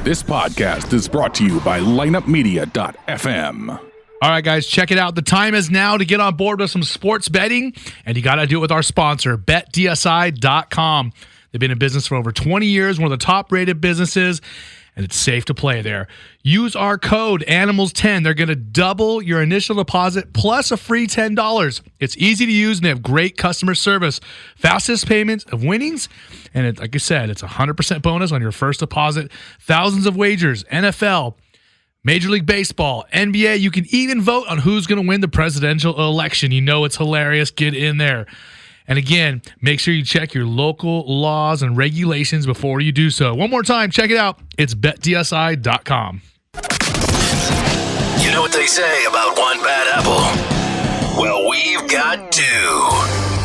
This podcast is brought to you by lineupmedia.fm. All right, guys, check it out. The time is now to get on board with some sports betting, and you got to do it with our sponsor, betdsi.com. They've been in business for over 20 years, one of the top-rated businesses, and it's safe to play there. Use our code Animals10. They're going to double your initial deposit plus a free $10. It's easy to use, and they have great customer service. Fastest payments of winnings, and like I said, it's a 100% bonus on your first deposit. Thousands of wagers, NFL, Major League Baseball, NBA. You can even vote on who's going to win the presidential election. You know it's hilarious. Get in there. And again, make sure you check your local laws and regulations before you do so. One more time, check it out. It's betdsi.com. You know what they say about one bad apple? Well, we've got two.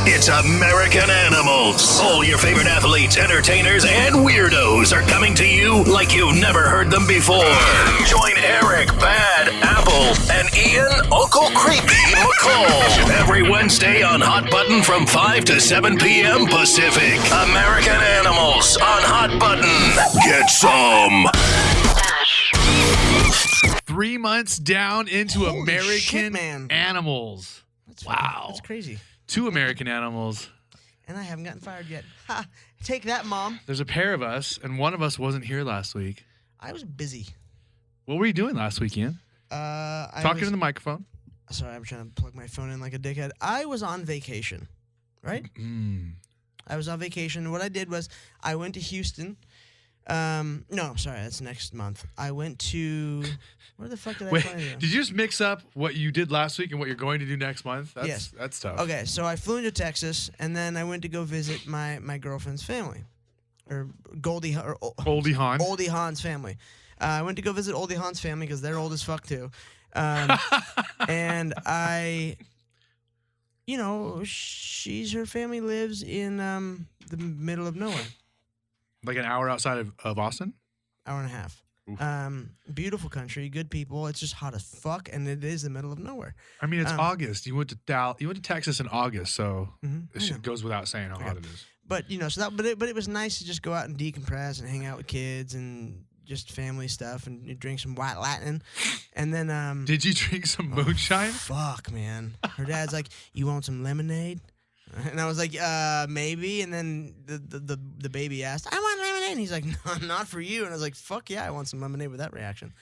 It's American Animals. All your favorite athletes, entertainers, and weirdos are coming to you like you've never heard them before. Join Erik, Bad Apple, and Ian, Uncle Creepy McCall every Wednesday on Hot Button from 5 to 7 p.m. Pacific. American Animals on Hot Button. Get some. 3 months down into Holy American shit, man. Animals. Wow. That's crazy. 2 American Animals. And I haven't gotten fired yet. Ha! Take that, Mom. There's a pair of us, and one of us wasn't here last week. I was busy. What were you doing last week, Ian? Talking in the microphone. Sorry, I'm trying to plug my phone in like a dickhead. I was on vacation, right? I was on vacation. What I did was I went to Houston. No, sorry, that's next month. I went to... Where the fuck did I fly to? Did you just mix up what you did last week and what you're going to do next month? Yes. That's tough. Okay, so I flew into Texas, and then I went to go visit my girlfriend's family. Or Oldie Hahn. Oldie Hahn's family. I went to go visit Oldie Hahn's family because they're old as fuck too. And I, her family lives in the middle of nowhere. Like an hour outside of Austin? Hour and a half. Beautiful country, good people. It's just hot as fuck, and it is the middle of nowhere. I mean, it's August. You went to Texas in August, so it shit goes without saying how hot it is. But but it was nice to just go out and decompress and hang out with kids and just family stuff and drink some White Latin. And then did you drink some moonshine? Fuck, man. Her dad's like, "You want some lemonade?" And I was like, maybe. And then the baby asked, "I want lemonade." And he's like, "No, not for you." And I was like, "Fuck yeah, I want some lemonade," with that reaction.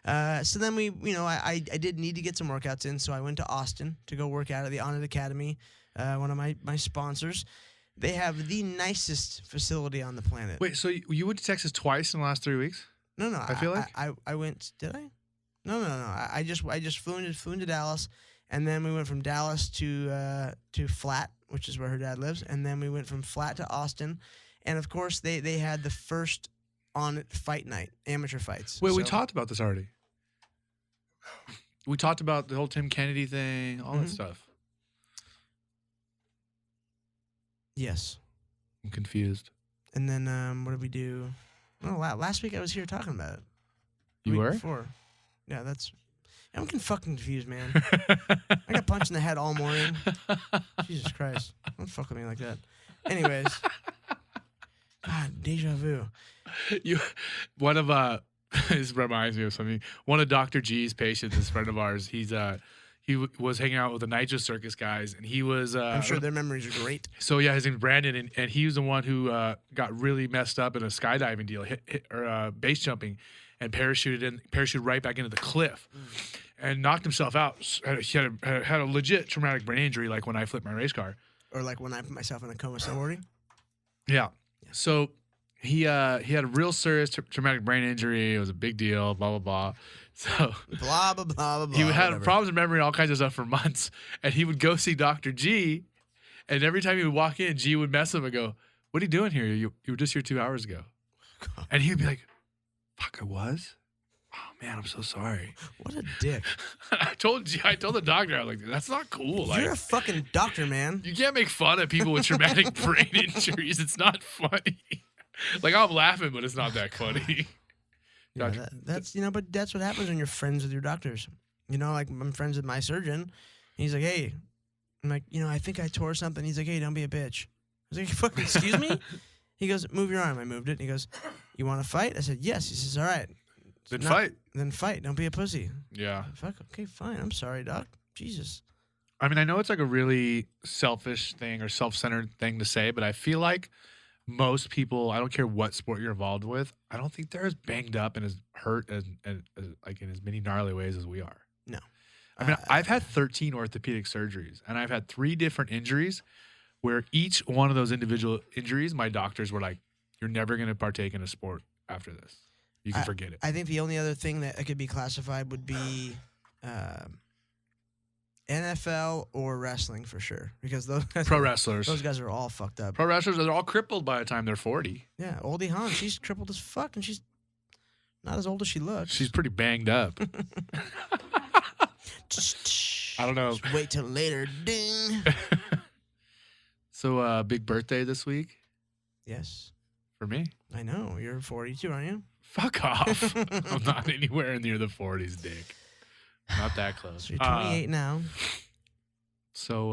So then I did need to get some workouts in, so I went to Austin to go work out at the Onnit Academy, one of my sponsors. They have the nicest facility on the planet. Wait, so you went to Texas twice in the last 3 weeks? No. I feel like I went. Did I? No. I just flew into Dallas, and then we went from Dallas to Flat, which is where her dad lives, and then we went from Flat to Austin, and of course they had the first Onnit fight night, amateur fights. Wait, we talked about this already. We talked about the whole Tim Kennedy thing, all that stuff. Yes. I'm confused. And then what did we do? Oh, last week I was here talking about it. You were? Before. Yeah, I'm fucking confused, man. I got punched in the head all morning. Jesus Christ. Don't fuck with me like that. Anyways. God, deja vu. One of this reminds me of something. One of Dr. G's patients, this friend of ours, he was hanging out with the Nitro Circus guys, and he was... I'm sure their memories are great. So, yeah, his name's Brandon, and he was the one who got really messed up in a skydiving deal, base jumping, and parachuted right back into the cliff and knocked himself out. He had a legit traumatic brain injury, like when I flipped my race car. Or like when I put myself in a coma snowboarding? Yeah. So he had a real serious traumatic brain injury. It was a big deal, blah, blah, blah. So blah, blah, blah, blah, he had whatever. problems with memory and all kinds of stuff for months. And he would go see Dr. G, and every time he would walk in, G would mess him and go, "What are you doing here? You were just here 2 hours ago." And he would be like, "Fuck, I was? Oh, man, I'm so sorry." What a dick. I told the doctor, I was like, "That's not cool. You're a fucking doctor, man. You can't make fun of people with traumatic brain injuries. It's not funny." Like, I'm laughing, but it's not that funny. Yeah, but that's what happens when you're friends with your doctors. Like I'm friends with my surgeon. He's like, "Hey," I'm like, "I think I tore something." He's like, "Hey, don't be a bitch." I was like, "Fucking excuse me?" He goes, "Move your arm." I moved it. And he goes, You want to fight? I said, yes. He says, all right. Then fight. Then fight. Don't be a pussy. Yeah. Fuck. Okay, fine. I'm sorry, doc. Jesus. I mean, I know it's like a really selfish thing or self-centered thing to say, but I feel like most people, I don't care what sport you're involved with, I don't think they're as banged up and as hurt as like in as many gnarly ways as we are. No. I mean, I've had 13 orthopedic surgeries, and I've had 3 different injuries where each one of those individual injuries, my doctors were like, you're never going to partake in a sport after this. You can forget it. I think the only other thing that could be classified would be NFL or wrestling for sure. Because those Pro wrestlers. Those guys are all fucked up. Pro wrestlers, they're all crippled by the time they're 40. Yeah, Oldie Hawn, she's crippled as fuck, and she's not as old as she looks. She's pretty banged up. I don't know. Just wait till later. Ding. So, big birthday this week Yes. for me? I know. You're 42, aren't you? Fuck off. I'm not anywhere near the 40s, dick. Not that close. So you're 28 now. So,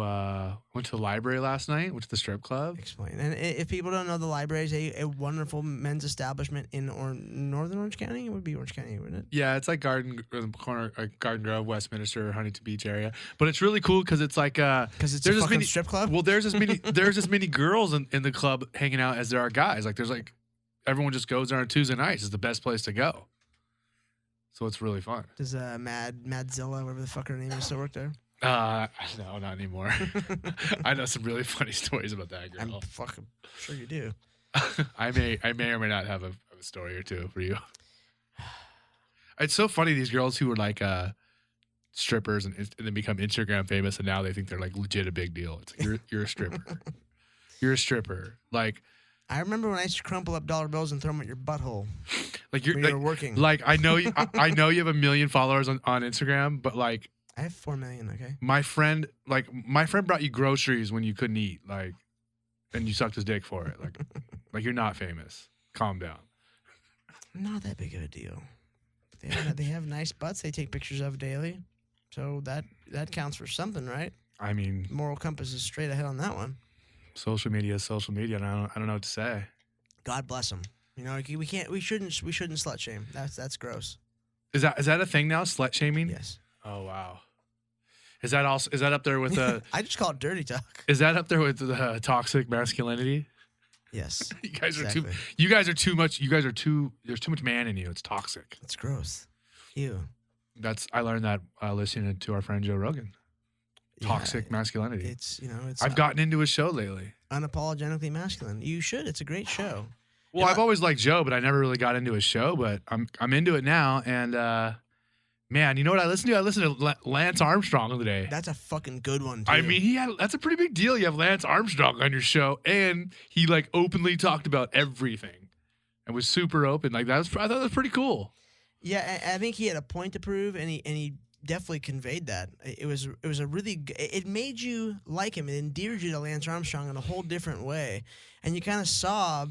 went to the library last night, went to the strip club. Explain. And if people don't know, the library is a wonderful men's establishment in northern Orange County. It would be Orange County, wouldn't it? Yeah, it's like Garden Grove, Westminster, Huntington Beach area. But it's really cool because it's like Because it's a fucking strip club? Well, there's as many girls in the club hanging out as there are guys. Like there's like everyone just goes there on Tuesday nights. It's the best place to go. So it's really fun. Does Madzilla, whatever the fuck her name is, still work there? No, not anymore. I know some really funny stories about that girl. I'm fucking sure you do. I may or may not have a story or two for you. It's so funny, these girls who are like strippers and then become Instagram famous, and now they think they're like legit a big deal. It's like, you're a stripper. You're a stripper. Like, I remember when I used to crumple up dollar bills and throw them at your butthole. Like when you were working. Like I know you have 1 million followers on Instagram, but like I have 4 million. Okay. my friend brought you groceries when you couldn't eat, like, and you sucked his dick for it. Like you're not famous. Calm down. Not that big of a deal. They have nice butts they take pictures of daily, so that counts for something, right? I mean, Moral compass is straight ahead on that one. social media is social media, and I don't know what to say. God bless them. You know, we shouldn't slut shame. That's gross. Is that a thing now? Slut shaming? Yes. Oh wow. Is that up there with the? I just call it dirty talk. Is that up there with the toxic masculinity? Yes. You guys exactly. are too much. There's too much man in you. It's toxic. It's gross. Ew. I learned that listening to our friend Joe Rogan. Toxic masculinity. It's I've gotten into his show lately. Unapologetically masculine. You should. It's a great show. Well, I've always liked Joe, but I never really got into his show. But I'm into it now, and man, you know what I listened to? I listened to Lance Armstrong today. That's a fucking good one, too. I mean, that's a pretty big deal. You have Lance Armstrong on your show, and he like openly talked about everything, and was super open. Like I thought that was pretty cool. Yeah, I think he had a point to prove, and he definitely conveyed that. It was a really it made you like him. It endeared you to Lance Armstrong in a whole different way, and you kind of saw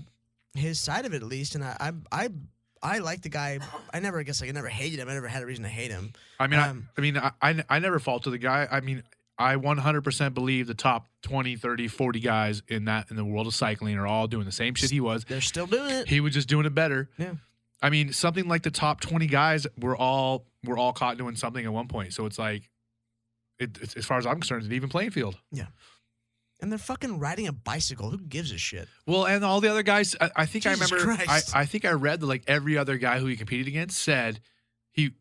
his side of it at least. And I like the guy. I never hated him. I never had a reason to hate him. I mean, I never faulted the guy. I mean, I 100% believe the top 20, 30, 40 guys in the world of cycling are all doing the same shit he was. They're still doing it. He was just doing it better. Yeah. I mean, something like the top 20 guys were all caught doing something at one point. So it's like, it's as far as I'm concerned, it's an even playing field. Yeah. And they're fucking riding a bicycle. Who gives a shit? Well, and all the other guys, I think Jesus I remember. Christ. I think I read that like every other guy who he competed against said it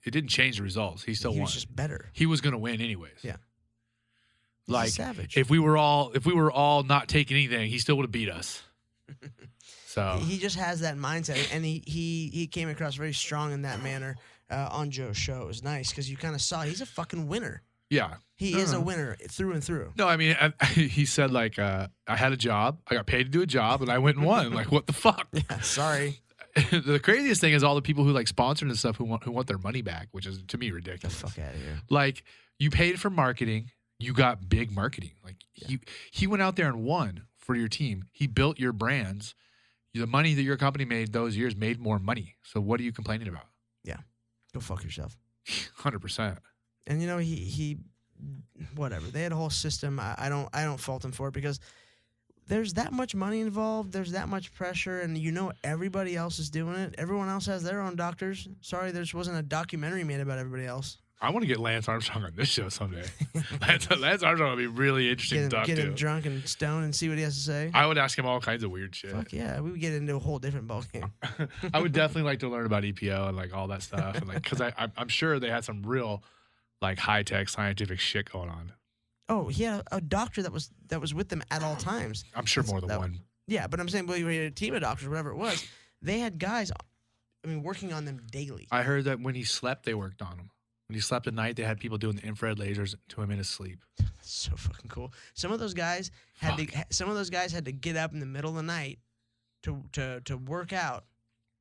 didn't change the results. He still won. He was just better. He was going to win anyways. Yeah. Like He's a savage. if we were all not taking anything, he still would have beat us. So he just has that mindset, and he came across very strong in that manner on Joe's show. It was nice because you kind of saw he's a fucking winner. yeah. He is a winner through and through. No, I mean, he said like I had a job, I got paid to do a job, and I went and won. Like what the fuck? Yeah, sorry. The craziest thing is all the people who like sponsored and stuff who want their money back, which is to me ridiculous. Get the fuck out of here. Like you paid for marketing, you got big marketing. Like he went out there and won for your team. He built your brands. The money that your company made those years made more money. So what are you complaining about? Yeah, go fuck yourself. 100%. And you know he whatever. They had a whole system. I don't fault him for it because there's that much money involved. There's that much pressure, and everybody else is doing it. Everyone else has their own doctors. Sorry, there just wasn't a documentary made about everybody else. I want to get Lance Armstrong on this show someday. Lance Armstrong would be really interesting to talk to. Get him drunk and stoned and see what he has to say. I would ask him all kinds of weird shit. Fuck yeah, we would get into a whole different ballgame. I would definitely like to learn about EPO and like all that stuff, and like because I'm sure they had some real like high tech scientific shit going on. Oh, he had a doctor that was with them at all times. I'm sure more than one. Yeah, but I'm saying, well, you had a team of doctors, whatever it was. They had guys, working on them daily. I heard that when he slept, they worked on him. When he slept at night, they had people doing the infrared lasers to him in his sleep. That's so fucking cool. Some of those guys had to get up in the middle of the night to work out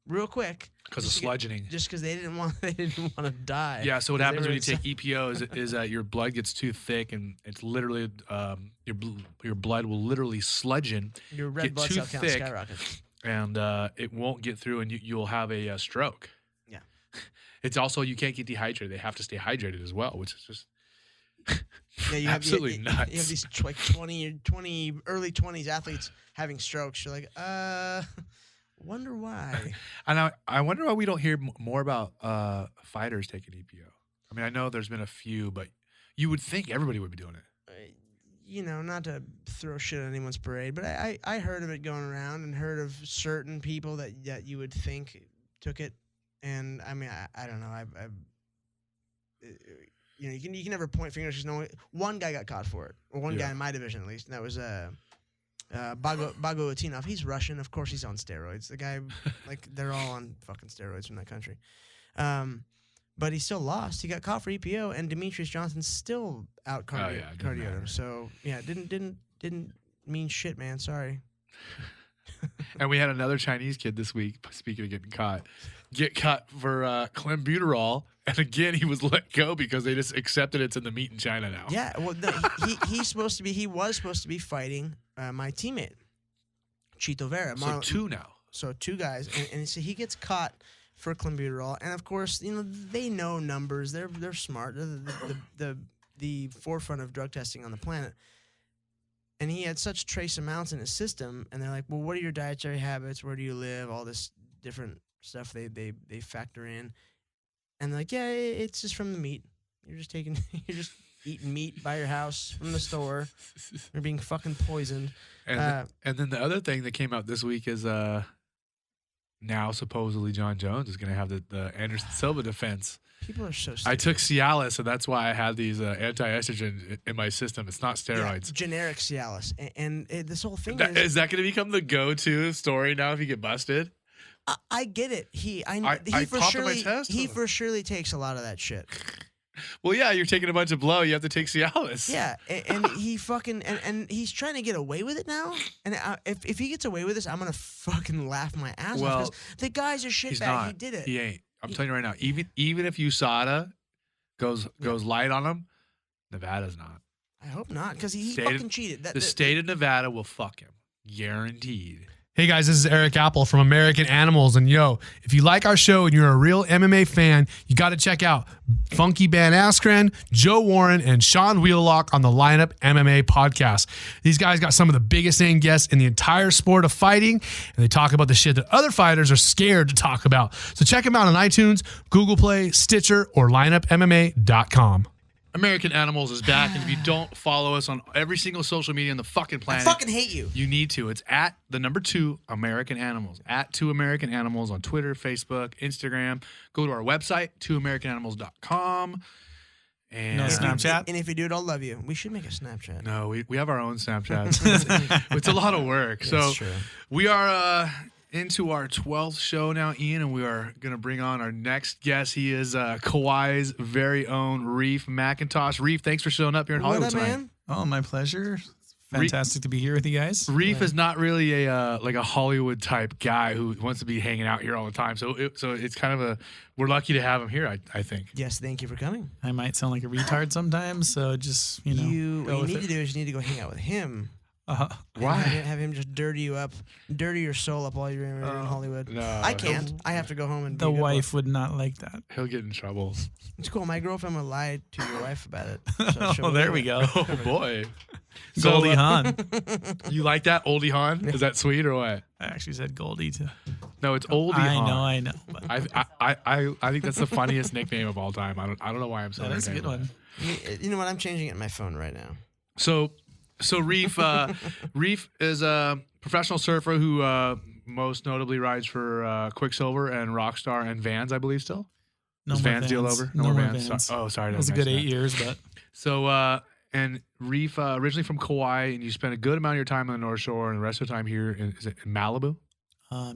real quick because of sludging. Just because they didn't want to die. Yeah. So what happens when you take EPO is that your blood gets too thick and it's literally your blood will literally sludgen. Your red blood cell count skyrockets. And it won't get through, and you'll have a stroke. Yeah. It's also you can't get dehydrated. They have to stay hydrated as well, which is just absolutely nuts. You have these like 20 early 20s athletes having strokes. You're like, wonder why. And I wonder why we don't hear more about fighters taking EPO. I mean, I know there's been a few, but you would think everybody would be doing it. Not to throw shit on anyone's parade, but I heard of it going around and heard of certain people that you would think took it. And I mean, I don't know. You can never point fingers because no one guy got caught for it, or one guy in my division at least, and that was Bagotinov. He's Russian, of course. He's on steroids. The guy, like, they're all on fucking steroids from that country. But he still lost. He got caught for EPO, and Demetrius Johnson's still out cardioed him. So yeah, it didn't mean shit, man. Sorry. And we had another Chinese kid this week, speaking of getting caught, get caught for clenbuterol, and again he was let go because they just accepted it's in the meat in China now. Yeah, well, he was supposed to be fighting my teammate, Chito Vera. So two now. So two guys, and so he gets caught for clenbuterol, and of course, they know numbers. They're smart. They're the forefront of drug testing on the planet. And he had such trace amounts in his system, and they're like, well, what are your dietary habits? Where do you live? All this different stuff they factor in. And they're like, yeah, it's just from the meat. You're just eating meat by your house from the store. You're being fucking poisoned. And then the other thing that came out this week is now supposedly John Jones is going to have the Anderson Silva defense. People are so stupid. I took Cialis, and that's why I had these anti-estrogen in my system. It's not steroids. Yeah, generic Cialis. And this whole thing is that going to become the go-to story now if you get busted? I get it. He for surely takes a lot of that shit. Well, yeah, you're taking a bunch of blow. You have to take Cialis. Yeah, and he fucking and he's trying to get away with it now. And if he gets away with this, I'm gonna fucking laugh my ass off. Because the guy's a shitbag. He did it. He ain't. I'm telling you right now. Even if USADA goes light on him, Nevada's not. I hope not, because he fucking cheated. The state of Nevada will fuck him, guaranteed. Hey guys, this is Erik Apple from American Animals, and if you like our show and you're a real MMA fan, you got to check out Funky Van Askren, Joe Warren, and Sean Wheelock on the Lineup MMA podcast. These guys got some of the biggest name guests in the entire sport of fighting, and they talk about the shit that other fighters are scared to talk about. So check them out on iTunes, Google Play, Stitcher, or lineupmma.com. American Animals is back, and if you don't follow us on every single social media on the fucking planet, I fucking hate you. You need to. It's at the number 2 American Animals. At 2 American Animals on Twitter, Facebook, Instagram. Go to our website, 2americananimals.com. And no Snapchat. And if you do it, I'll love you. We should make a Snapchat. No, we have our own Snapchat. It's a lot of work. So true. We are into our 12th show now, Ian, and we are going to bring on our next guest. He is Kauai's very own Reef McIntosh. Reef, thanks for showing up here in Hollywood tonight. Man? Oh, my pleasure. Fantastic to be here with you guys. Reef is not really a Hollywood type guy who wants to be hanging out here all the time. So it's kind of we're lucky to have him here, I think. Yes, thank you for coming. I might sound like a retard sometimes, so just what you need to do is you need to go hang out with him. Why? Have him just dirty your soul up while you're in Hollywood. No, I can't. I have to go home and the wife would not like that. He'll get in trouble. It's cool. My girlfriend would lie to your wife about it. So there we go. Oh boy. Goldie Hawn. You like that, Oldie Hawn? Is that sweet or what? I actually said Goldie too. No, it's Oldie Hawn. I know. But I think that's the funniest nickname of all time. I don't know why I'm so. that's a good one. You know what? I'm changing it in my phone right now. So Reef is a professional surfer who most notably rides for Quicksilver and Rockstar and Vans, I believe. Still, No is more Vans deal over? No more Vans. Vans. Oh, sorry. It was a good 8 years, but So and Reef originally from Kauai, and you spent a good amount of your time on the North Shore, and the rest of the time here is it in Malibu,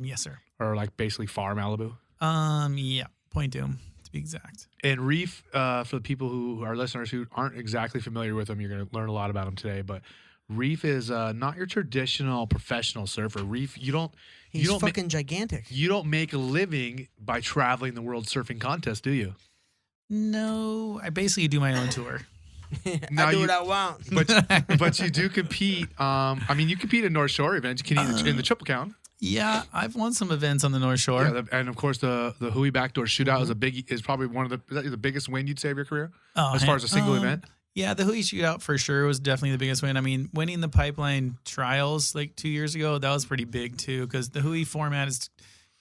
yes, sir. or like basically far Malibu? Yeah, Point Doom to be exact. And Reef, for the people who are listeners who aren't exactly familiar with him, you're going to learn a lot about him today. But Reef is not your traditional professional surfer. Reef, He's fucking gigantic. You don't make a living by traveling the world surfing contest, do you? No, I basically do my own tour. Now I do you- what I want. But you do compete. I mean, you compete in North Shore events. You can in the triple count. Yeah, I've won some events on the North Shore. Yeah, and of course the Hui backdoor shootout is probably one of the biggest win you'd say of your career as far as a single event. Yeah, the Hui shootout for sure was definitely the biggest win. I mean, winning the pipeline trials like 2 years ago, that was pretty big too, because the Hui format is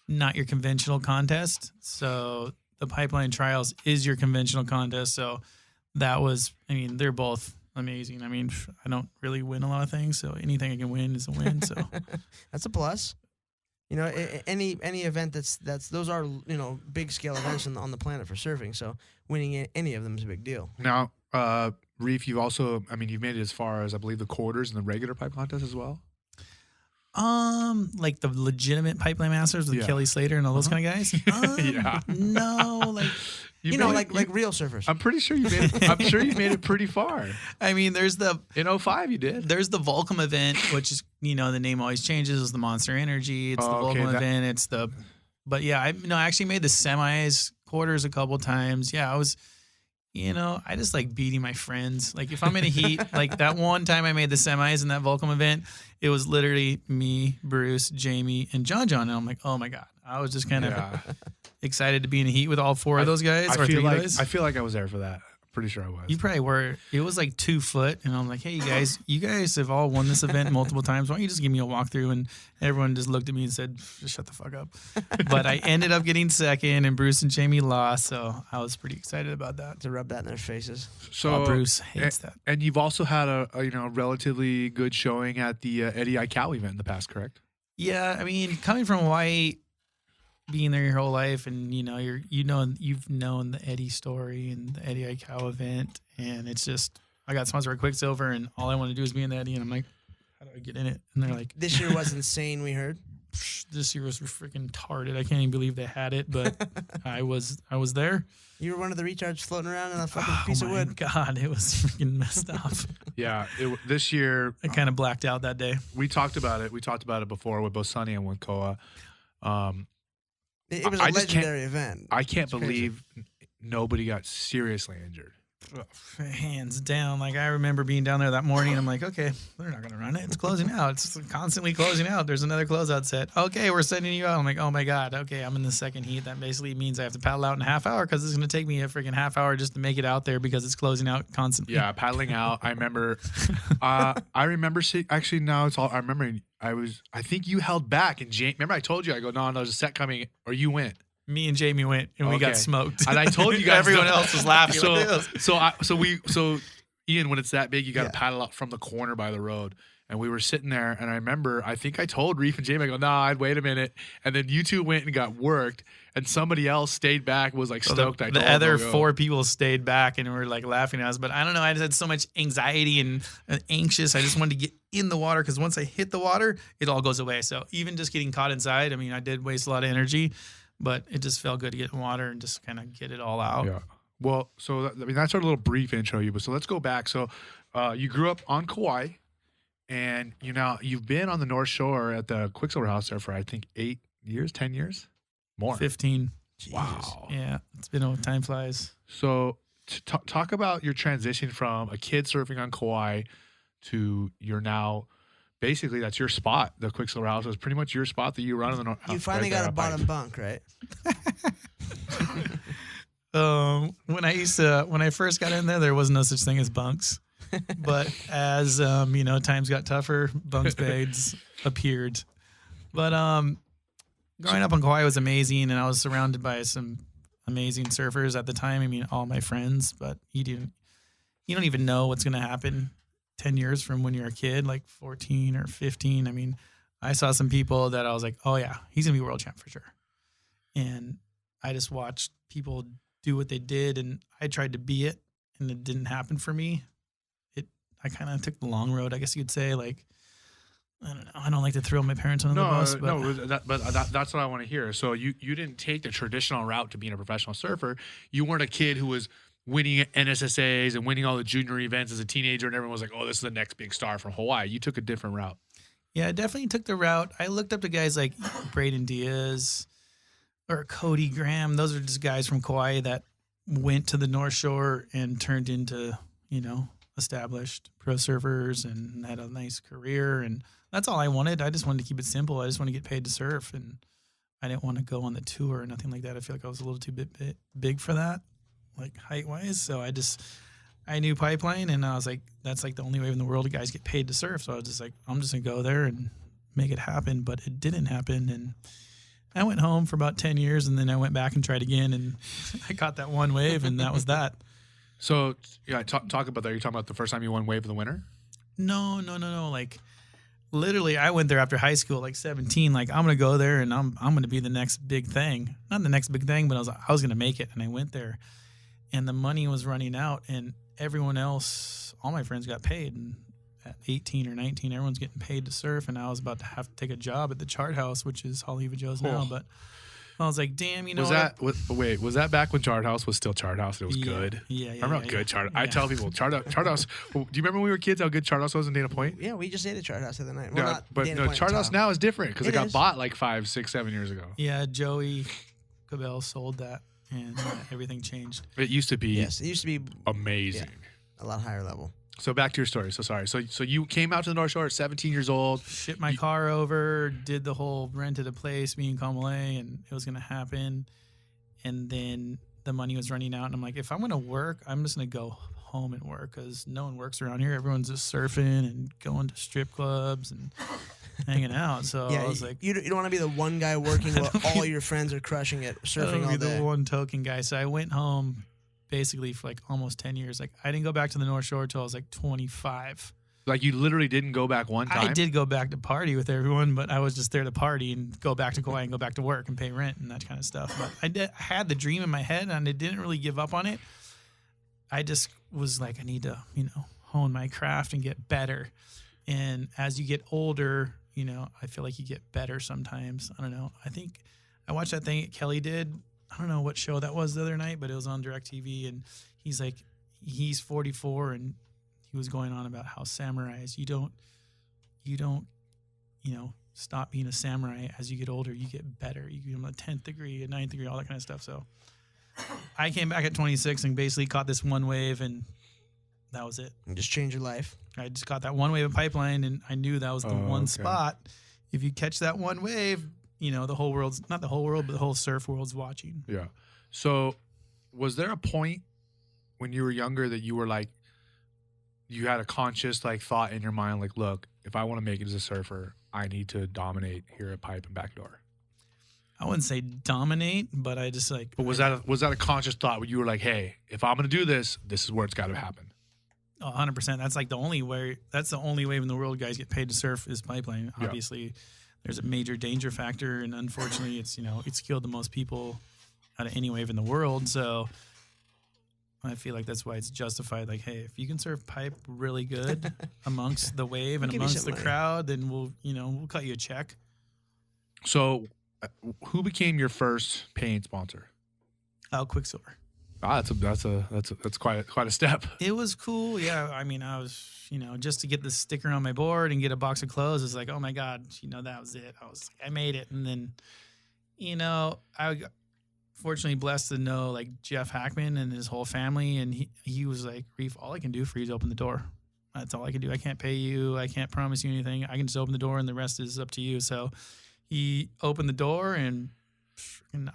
not your conventional contest. So the pipeline trials is your conventional contest. So that was, I mean, they're both amazing. I mean, I don't really win a lot of things, so anything I can win is a win. So That's a plus. You know, any event that's those are, you know, big scale events on the planet for surfing. So winning any of them is a big deal. Now, Reef, you've also, I mean, you've made it as far as I believe the quarters and the regular pipe contest as well. Like the legitimate pipeline masters with Yeah. Kelly Slater and all those kind of guys. Yeah. No, like You know, made it- like real surfers. I'm pretty sure you made it. I'm sure you made it pretty far. I mean, there's the In 05 you did. There's the Volcom event, which is, you know, the name always changes. It's the Monster Energy. It's the Oh, okay, Volcom that- event. It's the, but yeah, I actually made the semis, quarters a couple times. Yeah, I was, you know, I just like beating my friends. Like if I'm in a heat, like that one time I made the semis in that Volcom event, it was literally me, Bruce, Jamie, and John. And I'm like, oh my God. I was just kind of excited to be in a heat with all four of those guys. I or feel three like guys. I feel like I was there for that. Pretty sure I was. You probably were. It was like 2 foot, and I'm like, "Hey, you guys have all won this event multiple times. Why don't you just give me a walkthrough?" And everyone just looked at me and said, "Just shut the fuck up." But I ended up getting second, and Bruce and Jamie lost, so I was pretty excited about that. To rub that in their faces. So Bruce hates that. And you've also had a relatively good showing at the Eddie Aikau event in the past, correct? Yeah, I mean, coming from Hawaii, being there your whole life, and you've known the Eddie story and the Eddie Aikau event, and it's just I got sponsored by Quicksilver, and all I want to do is be in the Eddie, and I'm like, how do I get in it? And they're like, This year was insane, we heard. this year was freaking retarded. I can't even believe they had it, but I was there. You were one of the recharges floating around in a fucking piece of wood. God, it was freaking messed up. Yeah. This year I kind of blacked out that day. we talked about it. We talked about it before with both Sonny and with Koa. It was a I just legendary event. I can't It's crazy. believe nobody got seriously injured. Hands down. Like I remember being down there that morning. I'm like, okay, they're not gonna run it. It's closing out. It's constantly closing out. There's another closeout set. Okay, we're sending you out. I'm like, oh my God. Okay, I'm in the second heat. That basically means I have to paddle out in a half hour because it's gonna take me a freaking half hour just to make it out there because it's closing out constantly. Yeah, paddling out. I remember. Actually, now it's all. I remember. I think you held back, and remember I told you. I go, no, there's a set coming, or you went. Me and Jamie went and we Okay. got smoked. And I told you guys. Everyone else was laughing. So Ian, when it's that big, you got to paddle out from the corner by the road. And we were sitting there, and I remember, I think I told Reef and Jamie, I go, no, I'd wait a minute. And then you two went and got worked, and somebody else stayed back, was like stoked. The other 4 people stayed back and were like laughing at us. But I don't know. I just had so much anxiety and anxious. I just wanted to get in the water because once I hit the water, it all goes away. So even just getting caught inside, I mean, I did waste a lot of energy, but it just felt good to get in water and just kind of get it all out. Yeah. Well, so that's our little brief intro. But so let's go back. So you grew up on Kauai, and you've been on the North Shore at the Quicksilver House there for I think 8 years, 10 years, more. 15. Wow. Yeah, it's been time flies. So talk about your transition from a kid surfing on Kauai to you're now. Basically, that's your spot. The Quicksilver House is pretty much your spot that you run in the North. You finally got a bottom bunk, right? When I first got in there was no such thing as bunks. But as times got tougher, bunks beds appeared. But growing up on Kauai was amazing, and I was surrounded by some amazing surfers at the time. I mean, all my friends, but you don't even know what's going to happen 10 years from when you're a kid, like 14 or 15. I mean, I saw some people that I was like, oh yeah, he's going to be world champ for sure. And I just watched people do what they did, and I tried to be it, and it didn't happen for me. I kind of took the long road, I guess you could say. Like, I don't know. I don't like to throw my parents under the bus. But that's what I want to hear. So you didn't take the traditional route to being a professional surfer. You weren't a kid who was winning NSSAs and winning all the junior events as a teenager, and everyone was like, oh, this is the next big star from Hawaii. You took a different route. Yeah, I definitely took the route. I looked up to guys like Braden Diaz or Cody Graham. Those are just guys from Kauai that went to the North Shore and turned into, established pro surfers and had a nice career. And that's all I wanted. I just wanted to keep it simple. I just want to get paid to surf, and I didn't want to go on the tour or nothing like that. I feel like I was a little too big for that, like height wise. So I knew pipeline, and I was like, that's like the only way in the world guys get paid to surf. So I was just like, I'm just gonna go there and make it happen. But it didn't happen, and I went home for about 10 years, and then I went back and tried again, and I caught that one wave, and that was that. So yeah, talk about that. You're talking about the first time you won wave of the winter? No. Like, literally, I went there after high school, like 17. Like, I'm gonna go there, and I'm gonna be the next big thing. Not the next big thing, but I was gonna make it, and I went there, and the money was running out, and everyone else, all my friends got paid, and at 18 or 19, everyone's getting paid to surf, and I was about to have to take a job at the Chart House, which is Haleiwa Joe's now. But I was like, damn, was that back when Chart House was still Chart House? It was good. Yeah. I remember how good Chart. I tell people Chart House. Do you remember when we were kids how good Chart House was in Dana Point? Yeah, we just ate at Chart House the other night. Well, Chart House now is different because it got bought like 5, 6, 7 years ago. Yeah, Joey Cabell sold that, and everything changed. It used to be. Yes, it used to be amazing. A lot higher level. So back to your story. So sorry. So you came out to the North Shore at 17 years old. Shipped my car over, did the whole rented a place, me and Kamale, and it was going to happen. And then the money was running out, and I'm like, if I'm going to work, I'm just going to go home and work because no one works around here. Everyone's just surfing and going to strip clubs and hanging out. So I was like, you don't want to be the one guy working while all your friends are crushing it, surfing all day. The one token guy. So I went home basically for like almost 10 years. Like, I didn't go back to the North Shore until I was like 25. Like, you literally didn't go back one time? I did go back to party with everyone, but I was just there to party and go back to Kauai and go back to work and pay rent and that kind of stuff. But I had the dream in my head, and I didn't really give up on it. I just was like, I need to, hone my craft and get better. And as you get older, I feel like you get better sometimes. I don't know. I think I watched that thing that Kelly did. I don't know what show that was the other night, but it was on DirecTV, and he's 44, and he was going on about how samurais, you don't, stop being a samurai as you get older. You get better. You get a 10th degree, a 9th degree, all that kind of stuff. So I came back at 26 and basically caught this one wave, and that was it. And just change your life. I just caught that one wave of pipeline, and I knew that was the one spot. If you catch that one wave, the whole world's, not the whole world, but the whole surf world's watching. Yeah. So was there a point when you were younger that you were like, you had a conscious thought in your mind, like, look, if I want to make it as a surfer, I need to dominate here at Pipe and Backdoor? I wouldn't say dominate, but I just like. But was that a conscious thought where you were like, hey, if I'm going to do this, this is where it's got to happen? 100%. That's like the only way. That's the only way in the world guys get paid to surf is pipeline. Obviously, there's a major danger factor, and unfortunately, it's killed the most people out of any wave in the world. So I feel like that's why it's justified. Like, hey, if you can surf pipe really good amongst the wave and amongst the crowd, then we'll cut you a check. So, who became your first paying sponsor? Quicksilver. That's quite a step. It was cool. Yeah. I mean, I was, just to get the sticker on my board and get a box of clothes, it's like, oh my God, that was it. I made it. And then, I got fortunately blessed to know like Jeff Hackman and his whole family. And he was like, Reef, all I can do for you is open the door. That's all I can do. I can't pay you. I can't promise you anything. I can just open the door, and the rest is up to you. So he opened the door, and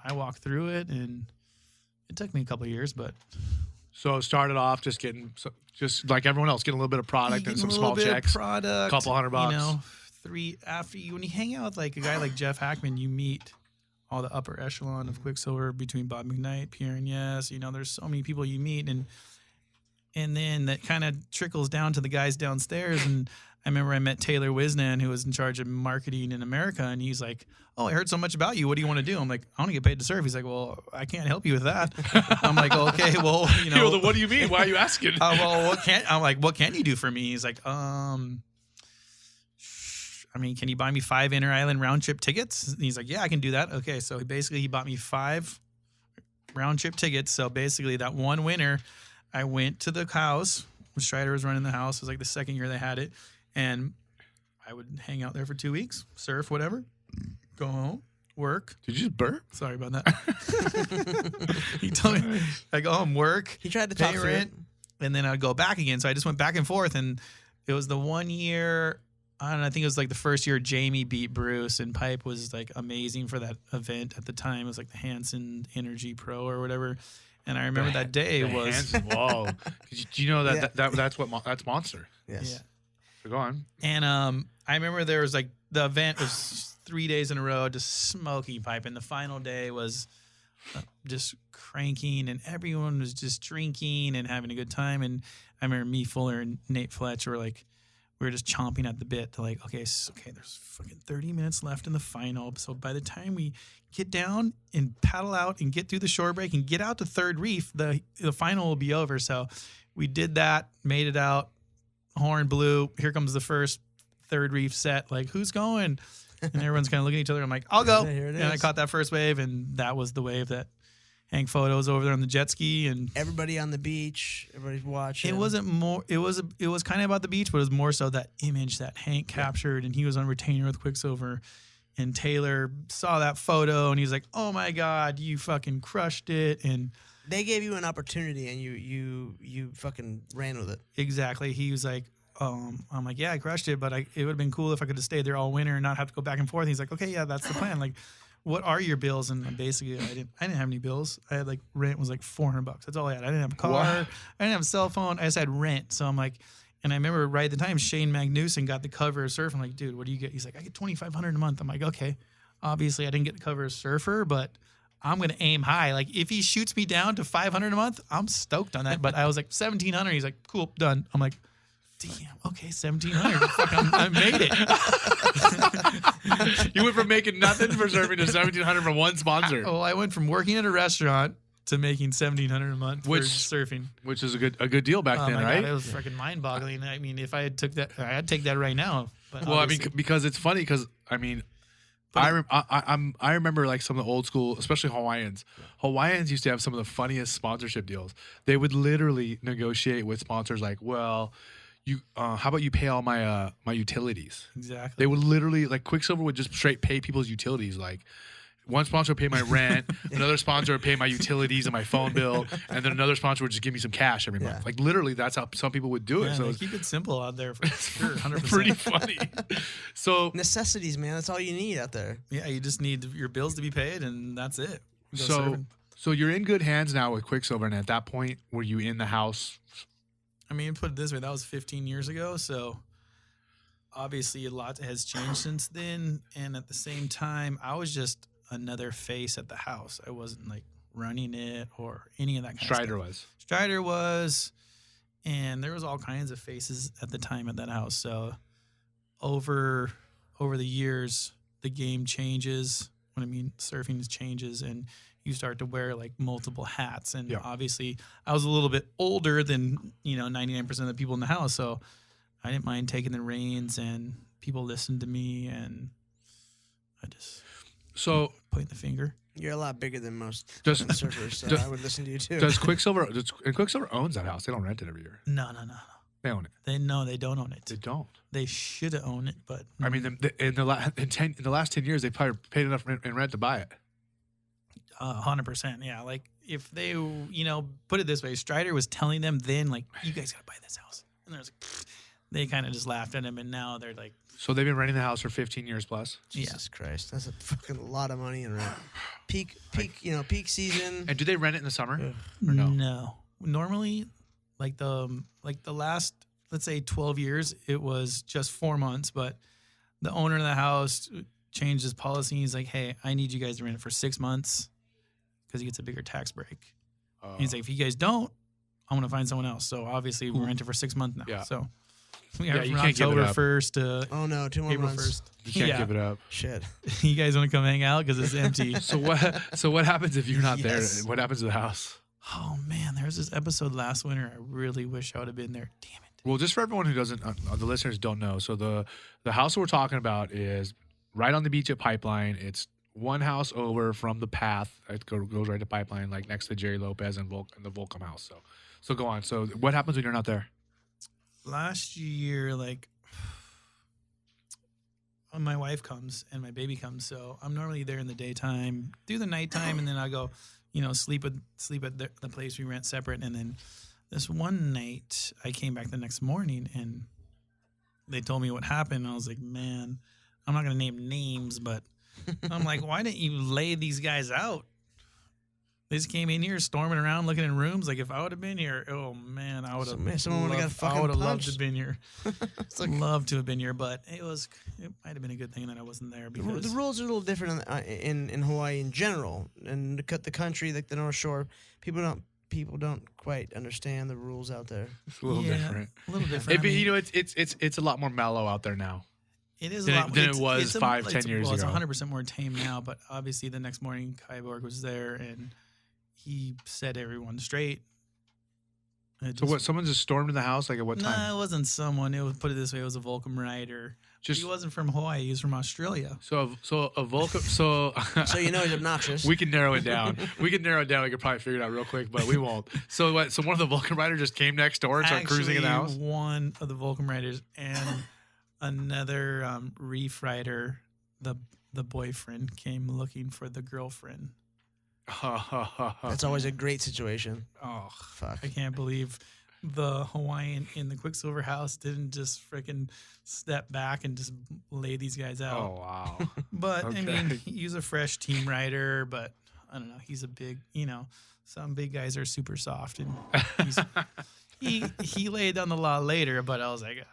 I walked through it, and it took me a couple of years, but So it started off just getting, just like everyone else, getting a little bit of product and some small checks, product, couple $100. You know, when you hang out with like a guy like Jeff Hackman, you meet all the upper echelon of Quicksilver between Bob McKnight, Pierre and Yes. You know, there's so many people you meet, and then that kind of trickles down to the guys downstairs. And I remember I met Taylor Wisnan, who was in charge of marketing in America, and he's like, "Oh, I heard so much about you. What do you want to do?" I'm like, "I want to get paid to surf." He's like, "Well, I can't help you with that." I'm like, "Okay, well, you know." What do you mean? Why are you asking? Well, what can you do for me? He's like, I mean, can you buy me 5 inter-island round-trip tickets? And he's like, yeah, I can do that. Okay, so he bought me 5 round-trip tickets. So basically that one winter, I went to the house when Strider was running the house. It was like the second year they had it. And I would hang out there for 2 weeks, surf, whatever, go home, work. Did you just burp? Sorry about that. He told me, I go home, work. He tried to talk pay through rent, and then I'd go back again. So I just went back and forth. And it was the one year, I don't know, I think it was like the first year Jamie beat Bruce, and Pipe was like amazing for that event at the time. It was like the Hansen Energy Pro or whatever. And I remember that day was. Whoa. Do you know that's Monster? Yes. Yeah. So go on. And I remember there was like the event was 3 days in a row, just smoking pipe. And the final day was just cranking, and everyone was just drinking and having a good time. And I remember me, Fuller, and Nate Fletch were like, we were just chomping at the bit to like, okay, there's fucking 30 minutes left in the final. So by the time we get down and paddle out and get through the shore break and get out to Third Reef, the final will be over. So we did that, made it out, horn blew. Here comes the first Third Reef set. Like, who's going? And everyone's kind of looking at each other. I'm like, I'll go. Here it And I is. caught that first wave, and that was the wave that Hank photos over there on the jet ski. And Everybody on the beach, everybody's watching. it wasn't more. It was kind of about the beach, but it was more so that image that Hank captured, and he was on retainer with Quicksilver, and Taylor saw that photo, and he's like, "Oh my God, you fucking crushed it!" And They gave you an opportunity, and you fucking ran with it. exactly, he was like, "I'm like, yeah, I crushed it, but it would have been cool if I could have stayed there all winter and not have to go back and forth." He's like, "Okay, yeah, that's the plan." Like, what are your bills? And basically, I didn't have any bills. I had like rent was like $400. That's all I had. I didn't have a car. Wow. I didn't have a cell phone. I just had rent. So I'm like, and I remember right at the time, Shane Magnuson got the cover of Surf. I'm like, dude, what do you get? He's like, I get $2,500 a month. I'm like, okay. Obviously, I didn't get the cover of Surfer, but I'm gonna aim high. Like, if he shoots me down to $500 a month, I'm stoked on that. But I was like, $1,700. He's like, cool, done. I'm like, damn, okay, $1,700. Fuck, I made it. You went from making nothing for surfing to $1,700 from one sponsor, Well, I went from working at a restaurant to making $1,700 a month Which- for surfing. which is a good deal back then, my right? God, it was freaking mind-boggling. I mean, if I had took that, I'd take that right now. But Well, I mean, obviously- because it's funny because I mean, I remember like some of the old school, especially Hawaiians. Hawaiians used to have some of the funniest sponsorship deals. They would literally negotiate with sponsors like, well, you how about you pay all my my utilities? exactly. They would literally like Quicksilver would just straight pay people's utilities. Like one sponsor would pay my rent, another sponsor would pay my utilities and my phone bill, and then another sponsor would just give me some cash every month. Yeah. Like literally, that's how some people would do it. Yeah, So they it's keep it simple out there for sure, 100%. pretty funny. So Necessities, man. That's all you need out there. Yeah, you just need your bills to be paid, and that's it. Go So, surfing. so you're in good hands now with Quicksilver, and at that point, were you in the house? I mean, put it this way, that was 15 years ago, so obviously a lot has changed since then. And at the same time, I was just another face at the house. I wasn't like running it or any of that kind Strider of stuff. was. Strider was, and there was all kinds of faces at the time at that house. So over the years, the game changes. What I mean, surfing changes, and you start to wear like multiple hats. And Yeah. obviously, I was a little bit older than 99% of the people in the house, so I didn't mind taking the reins, and people listened to me, and I just So point the finger. You're a lot bigger than most Does- fucking surfers, so does- I would listen to you too. does Quicksilver? And Quicksilver owns that house. They don't rent it every year. No. They own it. They don't own it. They don't. They should own it, but I mean, in the last 10 years, they probably paid enough in rent to buy it. 100%. Yeah. Like if they, put it this way, Strider was telling them then, like, you guys got to buy this house. And they're like, pfft. They kind of just laughed at him. And now they're like, So they've been renting the house for 15 years plus. Jesus Christ, that's a fucking lot of money in rent. Peak season. And do they rent it in the summer? Ugh. Or no? no. normally, like the last, let's say 12 years, it was just 4 months, but the owner of the house changed his policy. He's like, hey, I need you guys to rent it for 6 months because he gets a bigger tax break. He's like, if you guys don't, I'm going to find someone else. So obviously we're renting for 6 months now. Yeah. So we Yeah, have you from can't give it October up. 1st to Oh no, 2 more April months. 1st. You can't give it up. Shit. You guys want to come hang out because it's empty. So what happens if you're not Yes. there? What happens to the house? Oh man, there was this episode last winter. I really wish I would have been there. Damn it. Well, just for everyone who doesn't, the listeners don't know. So the house we're talking about is right on the beach at Pipeline. It's one house over from the path. It goes right to Pipeline, like next to Jerry Lopez and the Volcom house. So go on. So what happens when you're not there? Last year, like my wife comes and my baby comes, so I'm normally there in the daytime, do the nighttime, and then I go, sleep at the place we rent separate. And then this one night, I came back the next morning and they told me what happened. I was like, man, I'm not gonna name names, but I'm like, why didn't you lay these guys out? They just came in here storming around looking in rooms. Like if I would have been here, oh man, I would have. Someone would have got fucking I would have loved punched. to have been here. like- Loved to have been here, but it might have been a good thing that I wasn't there because The rules are a little different in Hawaii in general, and the country, like the North Shore, people don't quite understand the rules out there. It's a little different. A little different. It's a lot more mellow out there now. It is than a it- lot than it it's- was it's a- 5, it's- 10 years well, ago. It's 100% more tame now, but obviously the next morning Kyborg was there and he set everyone straight. So what? Someone just stormed in the house. Like at what time? No, it wasn't someone. It was, put it this way, it was a Volcom rider. Just He wasn't from Hawaii. He was from Australia. so a Volcom. So So you know he's obnoxious. we can narrow it down. We could probably figure it out real quick, but we won't. So what? So one of the Vulcan riders just came next door and started cruising in the house. One of the Volcom riders and another Reef rider, the boyfriend, came looking for the girlfriend. That's always a great situation. Oh, Fuck. I can't believe the Hawaiian in the Quicksilver house didn't just freaking step back and just lay these guys out. Oh wow. But I okay. mean, he's a fresh team rider, but I don't know. He's a big, some big guys are super soft, and he laid down the law later. But I was like,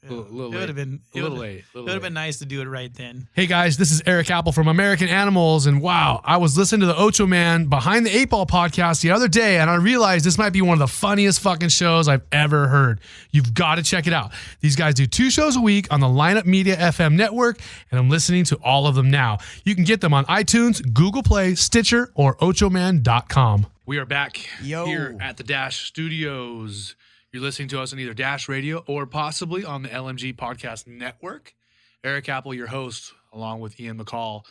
it would have been a little late. It would have been nice to do it right then. Hey guys, this is Erik Apple from American Animals, and wow, I was listening to the Ocho Man Behind the 8 Ball podcast the other day, and I realized this might be one of the funniest fucking shows I've ever heard. You've got to check it out. These guys do 2 shows a week on the Lineup Media FM network, and I'm listening to all of them now. You can get them on iTunes, Google Play, Stitcher, or ochoman.com. We are back Yo. here at the Dash Studios. You're listening to us on either Dash Radio or possibly on the LMG Podcast Network. Erik Apple, your host, along with Ian McCall,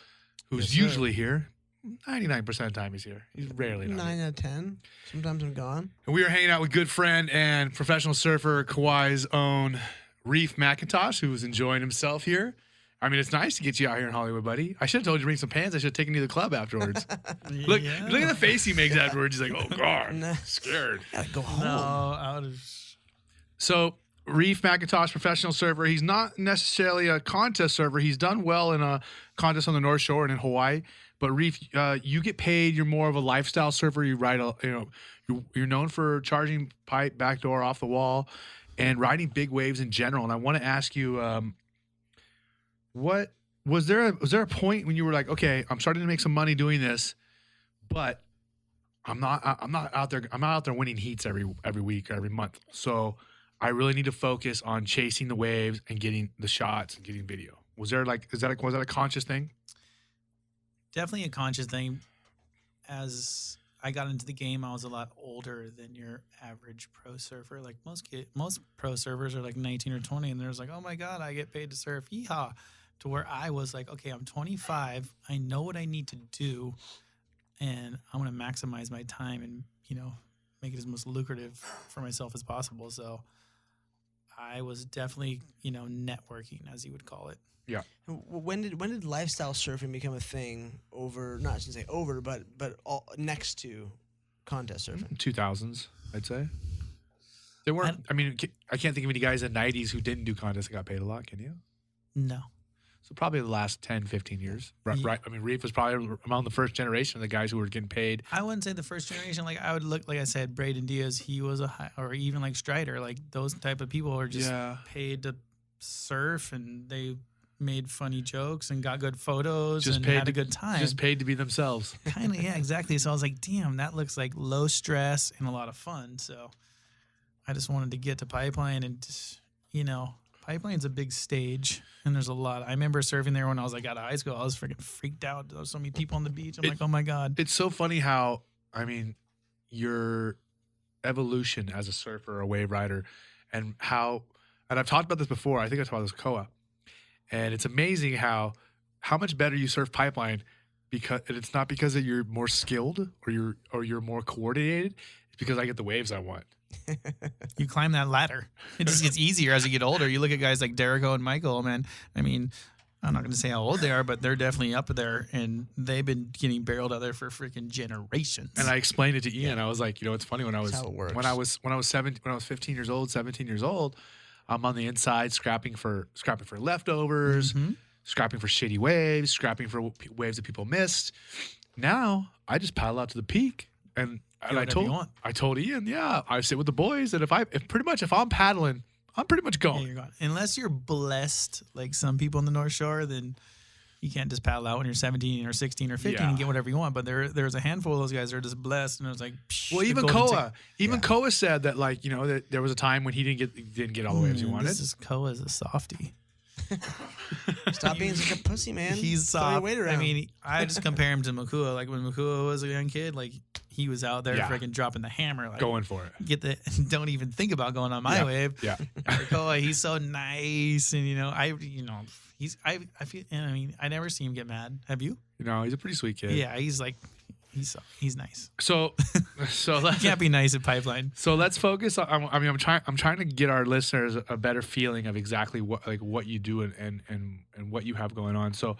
who's usually here. 99% of the time he's here. He's rarely not 9 here. out of 10. Sometimes I'm gone. And we are hanging out with good friend and professional surfer Kauai's own Reef McIntosh, who is enjoying himself here. I mean, it's nice to get you out here in Hollywood, buddy. I should have told you to bring some pants. I should have taken you to the club afterwards. Look at the face he makes afterwards. He's like, oh, God, Nah. scared. Gotta go home. No, I would have. So, Reef McIntosh, professional surfer. He's not necessarily a contest surfer. He's done well in a contest on the North Shore and in Hawaii. But Reef, you get paid. You're more of a lifestyle surfer. You ride, you're known for charging pipe, backdoor, off the wall, and riding big waves in general. And I want to ask you, what was there a point when you were like, okay, I'm starting to make some money doing this, but I'm not out there winning heats every week or every month. So I really need to focus on chasing the waves and getting the shots and getting video. Was that a conscious thing? Definitely a conscious thing. As I got into the game, I was a lot older than your average pro surfer. Like most pro surfers are like 19 or 20, and they're just like, oh my God, I get paid to surf. Yeehaw. To where I was like, okay, I'm 25. I know what I need to do, and I'm going to maximize my time and, make it as most lucrative for myself as possible. So I was definitely, networking, as you would call it. Yeah. When did lifestyle surfing become a thing over, not to say over, but all, next to contest surfing? 2000s, I'd say. There weren't. I can't think of any guys in the 90s who didn't do contests and got paid a lot. Can you? No. So probably the last 10, 15 years. Right. I mean, Reef was probably among the first generation of the guys who were getting paid. I wouldn't say the first generation. Like I would look, like I said, Braden Diaz, he was or even like Strider, like those type of people are just paid to surf, and they made funny jokes and got good photos and had a good time. Just paid to be themselves. Kind of, yeah, exactly. So I was like, damn, that looks like low stress and a lot of fun. So I just wanted to get to Pipeline and just, Pipeline's a big stage, and there's a lot. I remember surfing there when I was like out of high school. I was freaking freaked out. There was so many people on the beach. I'm like, oh my God. It's so funny how, I mean, your evolution as a surfer or a wave rider, and I've talked about this before. I think I talked about this with Koa. And it's amazing how much better you surf Pipeline, because it's not because that you're more skilled or you're more coordinated. It's because I get the waves I want. You climb that ladder. It just gets easier as you get older. You look at guys like Derico and Michael, man. I mean, I'm not going to say how old they are, but they're definitely up there, and they've been getting barreled out there for freaking generations. And I explained it to Ian. I was like, it's funny when I was That's how it works. when I was 17 years old, I'm on the inside scrapping for leftovers, scrapping for shitty waves, scrapping for waves that people missed. Now I just paddle out to the peak, and I told Ian, I sit with the boys, and if I'm paddling, I'm pretty much going. Yeah, you're gone. Unless you're blessed, like some people on the North Shore, then you can't just paddle out when you're 17 or 16 or 15 and get whatever you want. But there's a handful of those guys that are just blessed, and it was like, well, even Koa said that, like, that there was a time when he didn't get all the waves he wanted. Koa's a softie. Stop being such a pussy, man. He's Throw your soft. weight around. I mean, I just compare him to Makua. Like when Makua was a young kid, like he was out there freaking dropping the hammer, like going for it. Don't even think about going on my wave. Yeah. Koa, he's so nice, and I feel. I mean, I never see him get mad. Have you? He's a pretty sweet kid. Yeah, he's nice. So let's, you can't be nice at Pipeline. So let's focus on. I'm trying to get our listeners a better feeling of exactly what you do and what you have going on. So,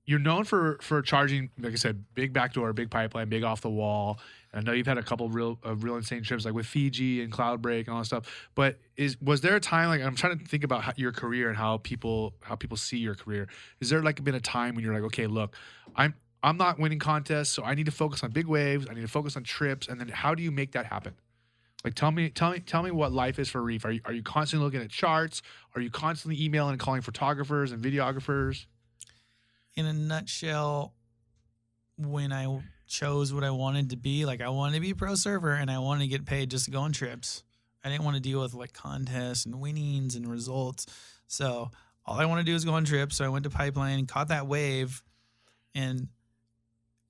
you're known for charging, like I said, big backdoor, big Pipeline, big off the wall. And I know you've had a couple real insane trips, like with Fiji and Cloudbreak and all that stuff. But was there a time, like, I'm trying to think about your career and how people see your career. Is there been a time when you're like, okay, look, I'm not winning contests, so I need to focus on big waves. I need to focus on trips. And then how do you make that happen? Like, tell me what life is for Reef. Are you constantly looking at charts? Are you constantly emailing and calling photographers and videographers? In a nutshell, when I chose what I wanted to be, like I wanted to be a pro surfer and I wanted to get paid just to go on trips. I didn't want to deal with like contests and winnings and results. So all I want to do is go on trips. So I went to Pipeline and caught that wave, and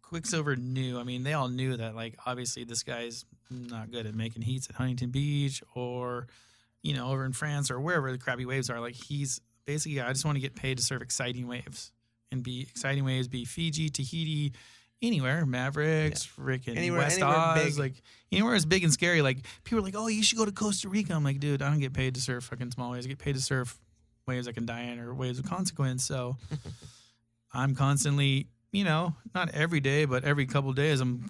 Quicksilver knew. I mean, they all knew that, like, obviously this guy's not good at making heats at Huntington Beach or, over in France or wherever the crappy waves are. Like, he's basically, I just want to get paid to surf exciting waves and be Fiji, Tahiti, anywhere, Mavericks, freaking West Oz, big. Like anywhere is big and scary. Like people are like, oh, you should go to Costa Rica. I'm like, dude, I don't get paid to surf fucking small waves. I get paid to surf waves I can die in or waves of consequence. So I'm constantly, not every day, but every couple of days, I'm,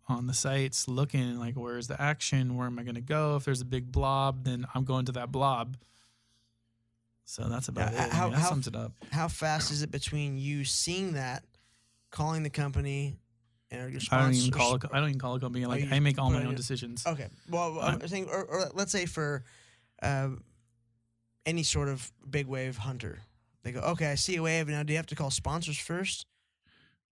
on the sites looking like, where's the action? Where am I going to go? If there's a big blob, then I'm going to that blob. So that's about it. That sums it up. How fast is it between you seeing that, calling the company, and your I don't sponsor? I don't even call a company. Like I make all my own decisions. Okay. Well, I think, or let's say for any sort of big wave hunter, they go, okay, I see a wave. Now, do you have to call sponsors first,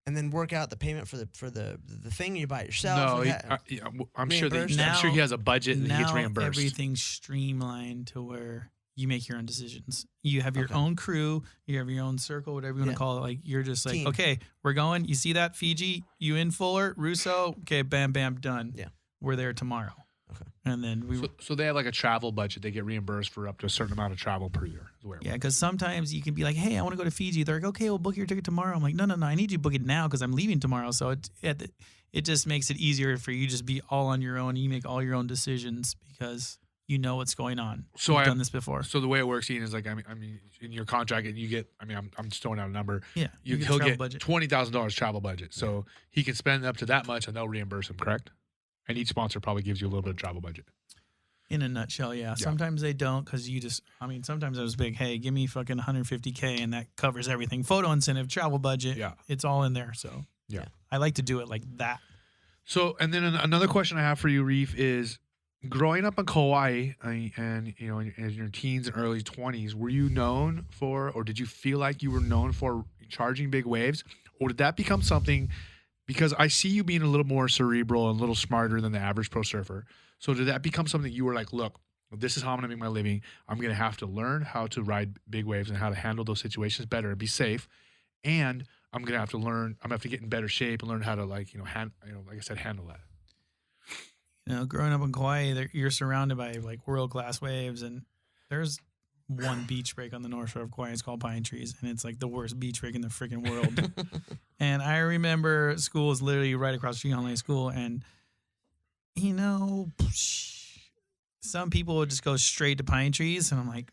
and then work out the payment for the thing? You buy it yourself? No, I'm sure he has a budget and he gets reimbursed. Everything's streamlined to where you make your own decisions. You have your own crew. You have your own circle, whatever you want to call it. Like, you're just like, okay, we're going. You see that? Fiji, you in Fuller, Russo. Okay, bam, bam, done. Yeah. We're there tomorrow. Okay. And then So they have like a travel budget. They get reimbursed for up to a certain amount of travel per year. Yeah, because sometimes you can be like, hey, I want to go to Fiji. They're like, okay, we'll book your ticket tomorrow. I'm like, no, I need you to book it now because I'm leaving tomorrow. So it just makes it easier for you to just be all on your own. You make all your own decisions because you know what's going on. So I've done this before. So the way it works, Ian, is like, I mean, in your contract, and you get, I'm just throwing out a number. Yeah, he'll get $20,000 travel budget. So he can spend up to that much, and they'll reimburse him. Correct? And each sponsor probably gives you a little bit of travel budget. In a nutshell, yeah. Sometimes they don't because sometimes it was big, hey, give me fucking 150K and that covers everything. Photo incentive, travel budget. Yeah. It's all in there. So Yeah. I like to do it like that. So, and then another question I have for you, Reef, is growing up in Kauai and in your teens and early 20s, were you known for, or did you feel like you were known for charging big waves, or did that become something? Because I see you being a little more cerebral and a little smarter than the average pro surfer. So did that become something you were like, look, this is how I'm going to make my living. I'm going to have to learn how to ride big waves and how to handle those situations better and be safe. And I'm going to have to learn, I'm going to have to get in better shape and learn how to like I said, handle that. Growing up in Kauai, you're surrounded by like world-class waves, and there's one beach break on the North Shore of Kauai. It's called Pine Trees, and it's like the worst beach break in the freaking world. And I remember school is literally right across the street on Lake School, and some people would just go straight to Pine Trees, and I'm like,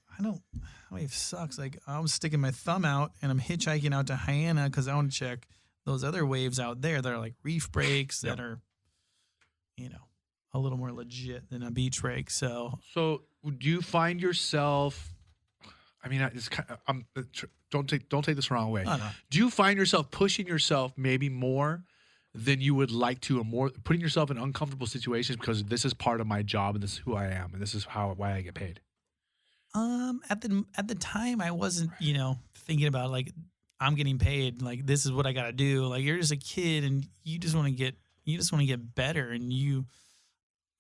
wave sucks. Like I'm sticking my thumb out, and I'm hitchhiking out to Hyanna because I want to check those other waves out there that are like reef breaks that are, a little more legit than a beach break. So do you find yourself? I mean, it's kind of, don't take this the wrong way. Oh, no. Do you find yourself pushing yourself maybe more than you would like to, or more putting yourself in uncomfortable situations because this is part of my job and this is who I am and this is why I get paid? At the time, I wasn't, thinking about like I'm getting paid. Like this is what I got to do. Like you're just a kid and you just want to get better. And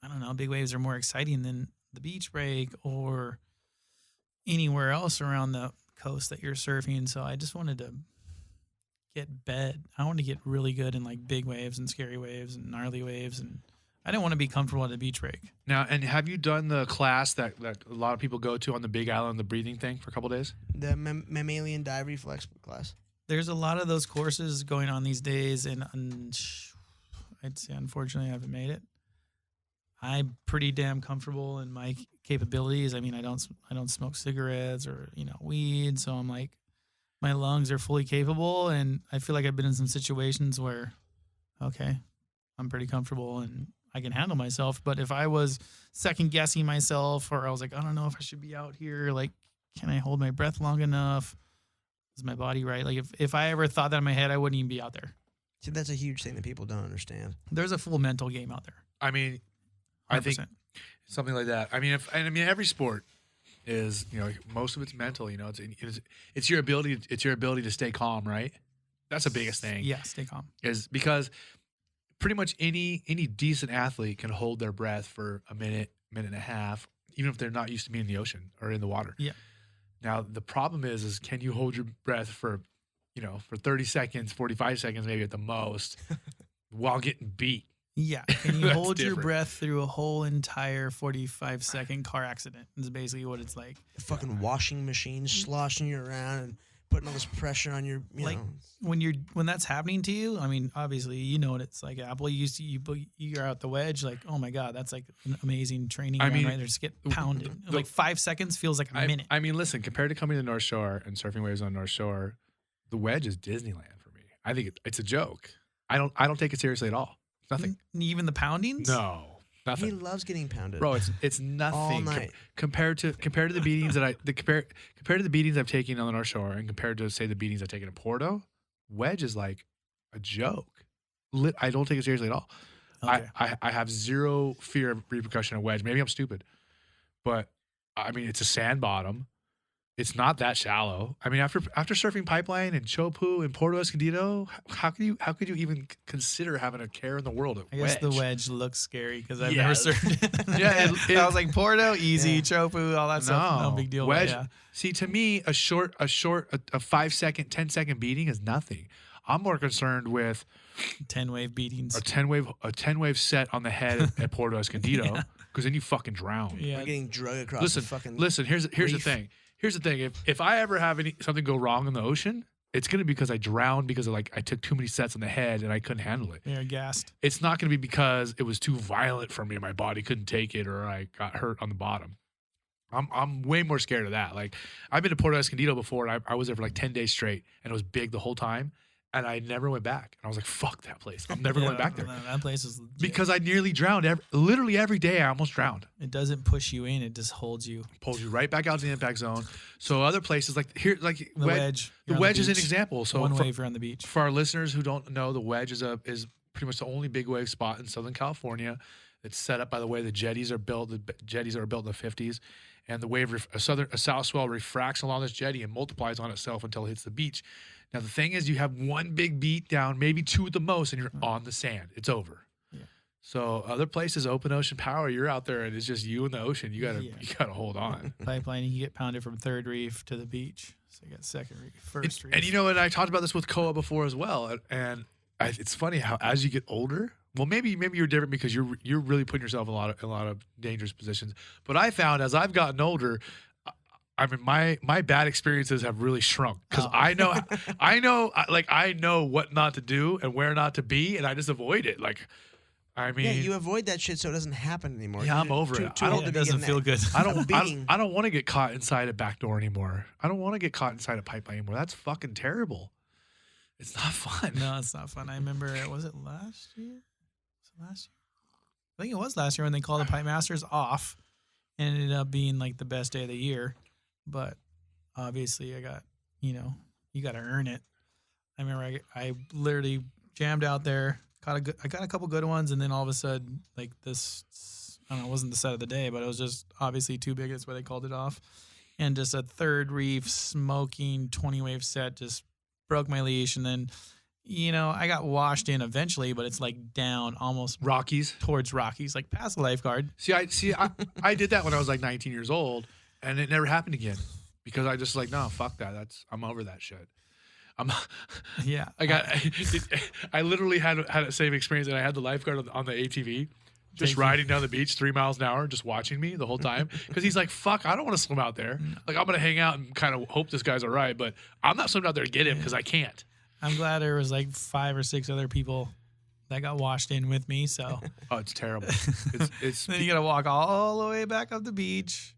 I don't know, big waves are more exciting than the beach break or anywhere else around the coast that you're surfing. So I just wanted to I wanted to get really good in like big waves and scary waves and gnarly waves, and I didn't want to be comfortable at a beach break. Now, and have you done the class that a lot of people go to on the Big Island, the breathing thing, for a couple of days? The mammalian dive reflex class. There's a lot of those courses going on these days, and I'd say unfortunately I haven't made it. I'm pretty damn comfortable in my capabilities. I mean, I don't smoke cigarettes or weed, so I'm like, my lungs are fully capable, and I feel like I've been in some situations where, okay, I'm pretty comfortable and I can handle myself. But if I was second guessing myself, or I was like, I don't know if I should be out here, like, can I hold my breath long enough? Is my body right? Like, if I ever thought that in my head, I wouldn't even be out there. See, that's a huge thing that people don't understand. There's a full mental game out there. I mean, 100%. I think something like that. I mean, every sport is, most of it's mental. It's your ability to stay calm, right? That's the biggest thing. Yeah, stay calm. Is because pretty much any decent athlete can hold their breath for a minute and a half, even if they're not used to being in the ocean or in the water. Yeah. Now the problem is can you hold your breath for 30 seconds, 45 seconds maybe at the most, while getting beat? Yeah. Can you hold your different. breath through a whole entire 45-second car accident? Is basically what it's like. The fucking washing machine sloshing you around and putting all this pressure on your, when that's happening to you. I mean, obviously, what it's like. Apple, you're out the wedge. Like, oh my god, that's like an amazing training ground right there. Just get pounded. Like 5 seconds feels like a minute. I mean, listen, compared to coming to the North Shore and surfing waves on the North Shore, the wedge is Disneyland for me. I think it's a joke. I don't take it seriously at all. Nothing. Even the poundings? No, nothing. He loves getting pounded, bro. It's nothing all night. compared to the beatings compared to the beatings I've taken on the North Shore and compared to say the beatings I've taken in Porto. Wedge is like a joke. I don't take it seriously at all. Okay. I have zero fear of repercussion of wedge. Maybe I'm stupid, but I mean it's a sand bottom. It's not that shallow. I mean, after surfing Pipeline and Chopu and Porto Escondido, how could you even consider having a care in the world at I guess wedge? the wedge looks scary because I've never surfed it. Yeah, I was like Porto, easy, Chopu, all that stuff. No big deal. Wedge. Yeah. See, to me, a 5-second, 10-second beating is nothing. I'm more concerned with 10 wave beatings. a 10 wave set on the head at Porto Escondido, because then you fucking drown. Yeah. You're getting drugged across the fucking Listen. Here's the reef. thing. Here's the thing. If I ever have something go wrong in the ocean, it's gonna be because I drowned because I took too many sets on the head and I couldn't handle it. You're gassed. It's not gonna be because it was too violent for me and my body couldn't take it or I got hurt on the bottom. I'm way more scared of that. Like I've been to Porto Escondido before and I was there for like 10 days straight and it was big the whole time. And I never went back. And I was like, fuck that place. I'm never going back there. That place is legit. Because I nearly drowned. Literally every day I almost drowned. It doesn't push you in. It just holds you. Pulls you right back out to the impact zone. So other places like here, like The wedge. The wedge is an example. So One wave, you're on the beach. for our listeners who don't know, the wedge is pretty much the only big wave spot in Southern California. It's set up by the way the jetties are built. The jetties are built in the 50s. And the wave, a south swell refracts along this jetty and multiplies on itself until it hits the beach. Now, the thing is, you have one big beat down, maybe two at the most, and you're on the sand. It's over. Yeah. So other places, open ocean power, you're out there and it's just you and the ocean. You gotta hold on. Pipeline, you get pounded from third reef to the beach. So you got second reef, first reef. And you know, and I talked about this with Koa before as well. And it's funny how as you get older, well, maybe you're different because you're really putting yourself in a lot of dangerous positions. But I found as I've gotten older, I mean, my bad experiences have really shrunk because I know what not to do and where not to be, and I just avoid it. Like, I mean, Yeah, you avoid that shit so it doesn't happen anymore. Yeah, I'm over it. It doesn't feel good. I don't want to get caught inside a back door anymore. I don't want to get caught inside a pipeline anymore. That's fucking terrible. It's not fun. No, it's not fun. I remember, was it last year? I think it was last year when they called the Pipe Masters off. And it ended up being like the best day of the year. But obviously I got, you got to earn it. I remember I literally jammed out there, I got a couple good ones, and then all of a sudden, like this, I don't know, it wasn't the set of the day, but it was just obviously too big. That's why they called it off. And just a third reef smoking 20 wave set just broke my leash. And then, I got washed in eventually, but it's like down almost Rockies towards Rockies, like past the lifeguard. I did that when I was like 19 years old, and it never happened again because I just like, no, fuck that. I'm over that shit. Yeah. I literally had the same experience, and I had the lifeguard on the ATV just riding down the beach 3 miles an hour, just watching me the whole time. Because he's like, fuck, I don't want to swim out there. Like, I'm going to hang out and kind of hope this guy's all right, but I'm not swimming out there to get him because I can't. I'm glad there was like 5 or 6 other people that got washed in with me. So oh, it's terrible. It's then you got to walk all the way back up the beach,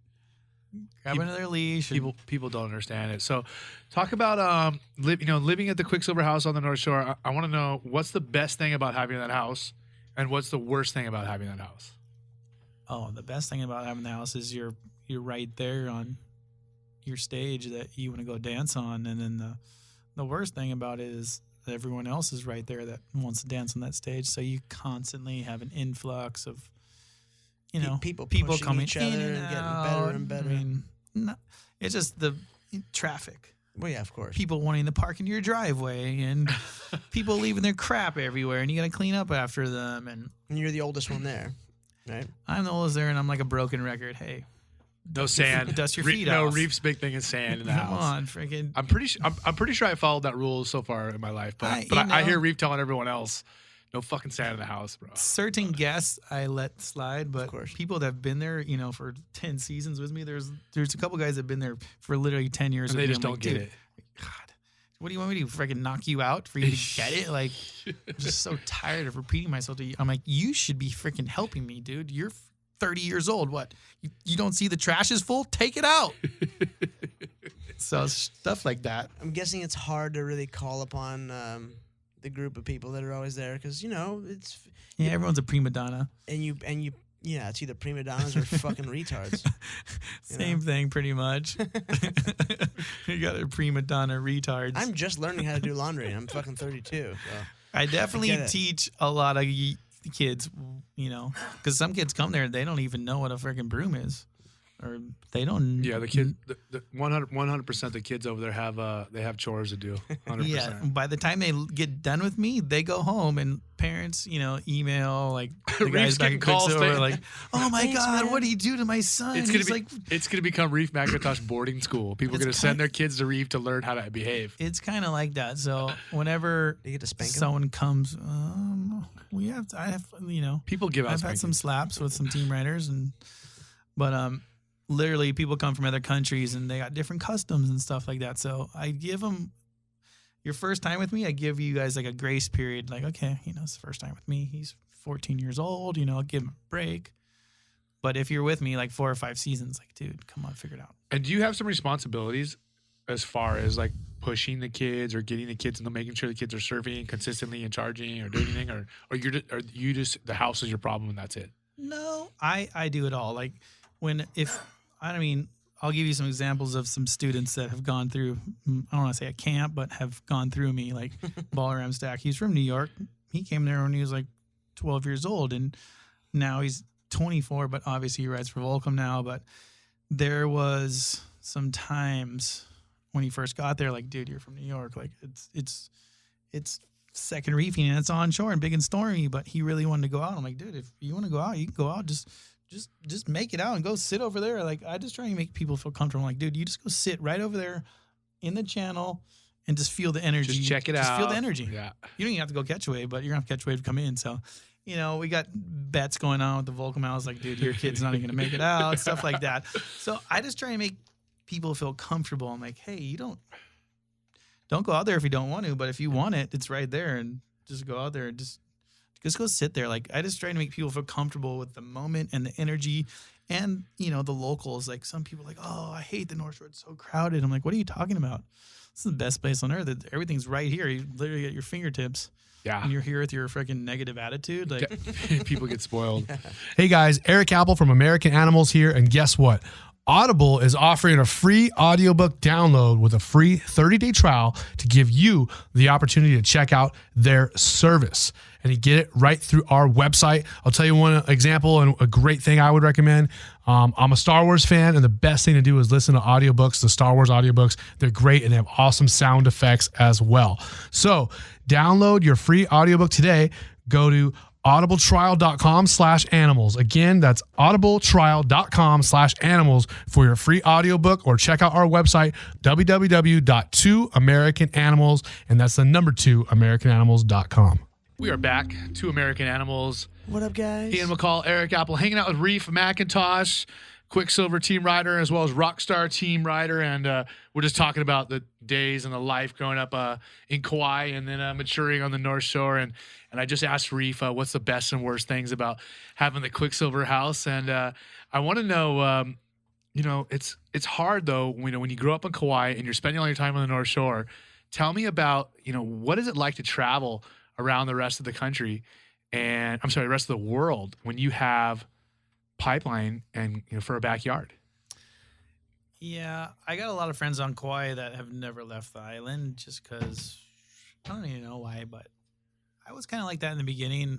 grab another leash. People don't understand it. So, talk about living at the Quicksilver House on the North Shore. I want to know what's the best thing about having that house, and what's the worst thing about having that house. Oh, the best thing about having the house is you're right there on your stage that you want to go dance on, and then the worst thing about it is that everyone else is right there that wants to dance on that stage. So you constantly have an influx of, people coming each other in and getting better and better. I mean, it's just the traffic. Well, yeah, of course. People wanting to park in your driveway and people leaving their crap everywhere, and you got to clean up after them. And you're the oldest one there, right? I'm the oldest there, and I'm like a broken record. Hey. No sand. Dust your feet off. off. No, Reef's big thing is sand in the house. Come on, freaking. I'm pretty sure I followed that rule so far in my life, but I hear Reef telling everyone else, no fucking sand in the house, bro. Certain guests I let slide, but people that have been there, for 10 seasons with me, there's a couple guys that have been there for literally 10 years. And they just don't get it. God, what do you want me to do? Freaking knock you out for you to get it? Like, I'm just so tired of repeating myself to you. I'm like, you should be freaking helping me, dude. You're 30 years old. What? You don't see the trash is full? Take it out. So stuff like that. I'm guessing it's hard to really call upon the group of people that are always there because it's everyone's a prima donna, and you it's either prima donnas or fucking retards. Same thing, pretty much. You got a prima donna retards. I'm just learning how to do laundry. And I'm fucking 32. So I definitely teach a lot of kids, because some kids come there and they don't even know what a freaking broom is, or they don't. Yeah, the kid, the 100% the kids over there have chores to do. 100%. Yeah, by the time they get done with me, they go home and parents, email like the guys back in Quicksilver, like, "Oh my God, what do you do to my son?" It's gonna become Reef McIntosh boarding school. People are gonna send their kids to Reef to learn how to behave. It's kind of like that. So whenever you get to spank someone comes, people give out. I've had some slaps with some team riders, but literally people come from other countries and they got different customs and stuff like that. So I give them, your first time with me, I give you guys like a grace period. Like, okay, it's the first time with me. He's 14 years old, I'll give him a break. But if you're with me like 4 or 5 seasons, like, dude, come on, figure it out. And do you have some responsibilities as far as like pushing the kids or getting the kids and making sure the kids are surfing consistently and charging or doing anything, or you just the house is your problem and that's it? No, I do it all. Like I'll give you some examples of some students that have gone through, I don't want to say a camp, but have gone through me, like Balaram Stack. He's from New York. He came there when he was like 12 years old, and now he's 24, but obviously he rides for Volcom now. But there was some times when he first got there, like, dude, you're from New York. Like, it's second reefing, and it's onshore and big and stormy, but he really wanted to go out. I'm like, dude, if you want to go out, you can go out. Just make it out and go sit over there. Like, I just try to make people feel comfortable. I'm like, dude, you just go sit right over there in the channel and just feel the energy. Just check it out. Just feel the energy. Yeah. You don't even have to go catch a wave, but you're going to have to catch a wave to come in. So, we got bets going on with the Volcom. I was like, dude, your kid's not even going to make it out, stuff like that. So I just try to make people feel comfortable. I'm like, hey, you don't go out there if you don't want to, but if you want it, it's right there, and just go out there and just go sit there. Like, I just try to make people feel comfortable with the moment and the energy, and the locals. Like, some people are like, oh, I hate the North Shore, it's so crowded. I'm like, what are you talking about? This is the best place on earth. Everything's right here. You literally at your fingertips. Yeah. And you're here with your freaking negative attitude. Like, people get spoiled. Hey guys, Erik Apple from American Animals here, and guess what? Audible is offering a free audiobook download with a free 30-day trial to give you the opportunity to check out their service. And you get it right through our website. I'll tell you one example and a great thing I would recommend. I'm a Star Wars fan, and the best thing to do is listen to audiobooks, the Star Wars audiobooks. They're great, and they have awesome sound effects as well. So download your free audiobook today. Go to audibletrial.com/animals. Again, that's audibletrial.com/animals for your free audiobook, or check out our website, www.2americananimals, and that's the number 2americananimals.com. We are back to American Animals. What up, guys? Ian McCall, Erik Apple, hanging out with Reef McIntosh, Quicksilver team rider, as well as Rockstar team rider. And we're just talking about the days and the life growing up in Kauai and then maturing on the North Shore. And I just asked Reef what's the best and worst things about having the Quicksilver house. And I want to know, it's hard, though, when you grow up in Kauai and you're spending all your time on the North Shore. Tell me about, what is it like to travel around the rest of the country the rest of the world when you have pipeline and for a backyard? yeah, I got a lot of friends on Kauai that have never left the island, just because I don't even know why, but I was kind of like that in the beginning,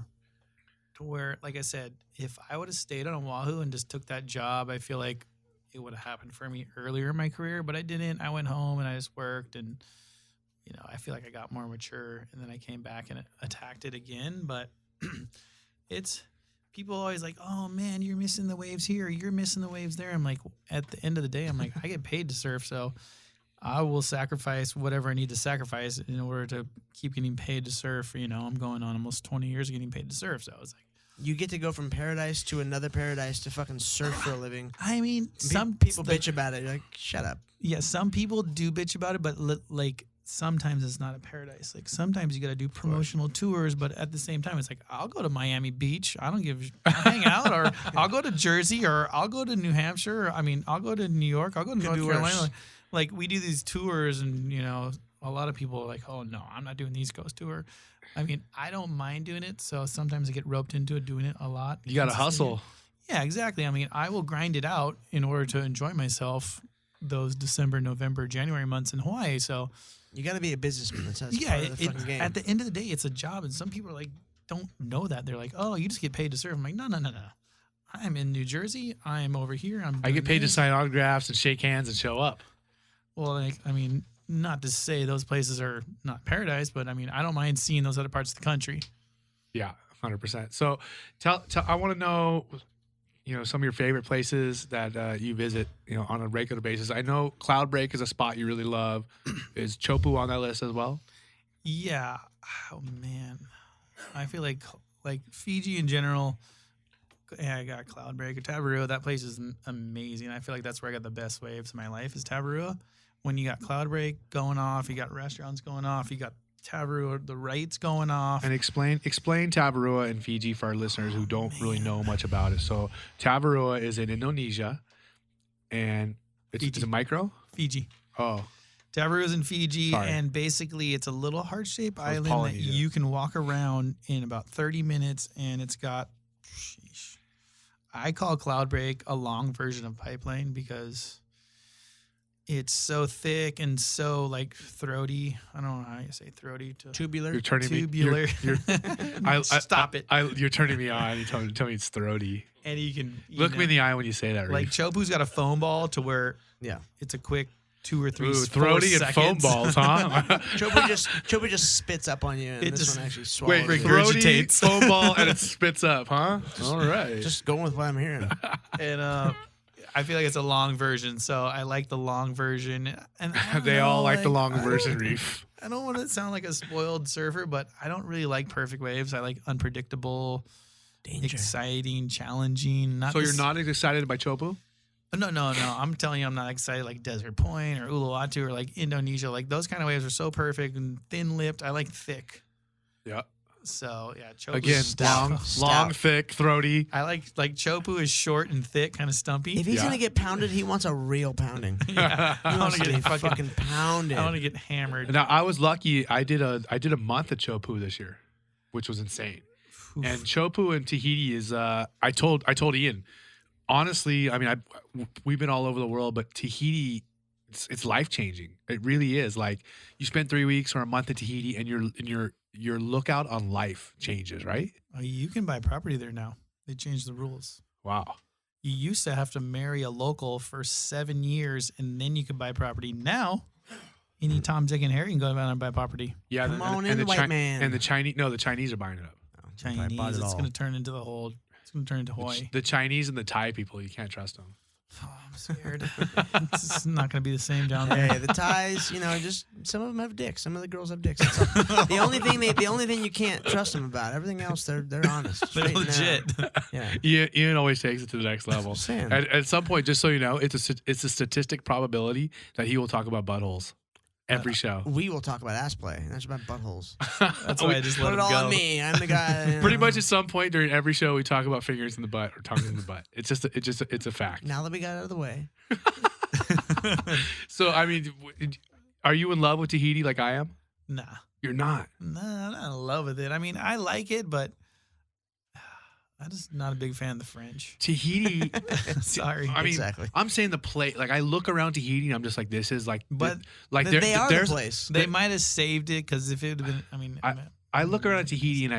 to where, like I said, if I would have stayed on Oahu and just took that job, I feel like it would have happened for me earlier in my career, but I didn't. I went home and I just worked, and I feel like I got more mature, and then I came back and attacked it again. But it's people always like, oh man, you're missing the waves here, you're missing the waves there. I'm like, at the end of the day, I'm like, I get paid to surf, so I will sacrifice whatever I need to sacrifice in order to keep getting paid to surf. I'm going on almost 20 years getting paid to surf, so I was like, You get to go from paradise to another paradise to fucking surf for a living. I mean, some people bitch about it. You're like, shut up. Yeah, some people do bitch about it, but like sometimes it's not a paradise. Like, sometimes you got to do promotional tours, but at the same time, it's like, I'll go to Miami Beach. I'll hang out, or I'll go to Jersey, or I'll go to New Hampshire. I'll go to New York. I'll go to North Carolina. Like, we do these tours, and a lot of people are like, oh no, I'm not doing the East Coast tour. I mean, I don't mind doing it, so sometimes I get roped into it, doing it a lot. You got to hustle. Yeah, exactly. I mean, I will grind it out in order to enjoy myself those December, November, January months in Hawaii. So you got to be a businessman. That's part of the fucking game. At the end of the day, it's a job, and some people are like, don't know that. They're like, oh, you just get paid to surf. I'm like, no. I'm in New Jersey. I'm over here. I get paid to sign autographs and shake hands and show up. Well, not to say those places are not paradise, but I don't mind seeing those other parts of the country. Yeah, 100%. So I want to know, some of your favorite places that you visit, on a regular basis. I know Cloud Break is a spot you really love. Is Chopu on that list as well? Yeah. Oh man, I feel like Fiji in general. Yeah, I got Cloud Break or Tabarua. That place is amazing. I feel like that's where I got the best waves in my life, is Tabarua. When you got Cloud Break going off, you got restaurants going off, you got Tabarua, the rights going off. And explain Tabarua and Fiji for our listeners who don't really know much about it. So Tabarua is in Indonesia, and it's a micro? Fiji. Oh. Tavaru's in Fiji, Sorry. and basically it's a little heart-shaped island that Polynesia. you can walk around in about 30 minutes, and it's got, sheesh, I call Cloudbreak a long version of Pipeline because it's so thick and so like throaty. I don't know how you say throaty. Tubular. You're turning Tubular. me. Stop it. You're turning me on. You tell me it's throaty. And you can Look me in the eye when you say that. like Reef. Chopu's got a foam ball to where Yeah. it's a quick 2 or 3 Ooh, 4 throaty and foam seconds. balls, huh? Chopu just spits up on you, and It this just- one actually swallows. Wait, you. throaty, regurgitates. foam ball, and it spits up, huh? All right. Just going with what I'm hearing. And I feel like it's a long version, so I like the long version. And I don't They all know, like the long I don't version, wanna- Reef. I don't want to sound like a spoiled surfer, but I don't really like perfect waves. I like unpredictable, Danger. exciting, challenging. Not So you're this- not excited by Chopu? No. I'm telling you, I'm not excited like Desert Point or Uluwatu or like Indonesia. Like those kind of waves are so perfect and thin-lipped. I like thick. Yeah. So yeah, Chopu Again, long, thick, throaty. I like Chopu is short and thick, kind of stumpy. If he's Yeah. gonna get pounded, he wants a real pounding. Yeah, He I want wants to to be get fucking pounded. I want to get hammered. Now I was lucky. I did a month at Chopu this year, which was insane. Oof. And Chopu and Tahiti is. I told Ian, honestly. I mean, we've been all over the world, but Tahiti, it's life changing. It really is. Like you spend 3 weeks or a month at Tahiti, and your lookout on life changes. Right? You can buy property there now. They changed the rules. Wow. You used to have to marry a local for 7 years, and then you could buy property. Now, any Tom, Dick, and Harry can go out and buy property. Yeah. Come on in, white man. And the Chinese. No, the Chinese are buying it up. Probably bought Chinese, it it's all. going to turn into the whole. It's going to turn into Hawaii. The Chinese and the Thai people, you can't trust them. Oh, I'm scared. It's not going to be the same down there. Hey, the ties, just some of them have dicks. Some of the girls have dicks. That's all. the only thing you can't trust them about. Everything else, they're honest. They're straight and legit. narrow. Yeah. Ian always takes it to the next level. Saying. At some point, just so you know, it's a statistic probability that he will talk about buttholes every show. We will talk about ass play. That's about buttholes. That's why I just let Put him it all go. on me. I'm the guy. Pretty much at some point during every show, we talk about fingers in the butt or tongues in the butt. It's a fact. Now that we got it out of the way. So I mean, are you in love with Tahiti like I am? Nah. You're not. Nah, I'm not in love with it. I mean, I like it, but I'm just not a big fan of the French. Tahiti. Sorry. I mean, Exactly. I'm saying the play. Like I look around Tahiti, and I'm just like, this is like, But like They are the there's place. They might have saved it because if it would have been, I mean, I look around at Tahiti and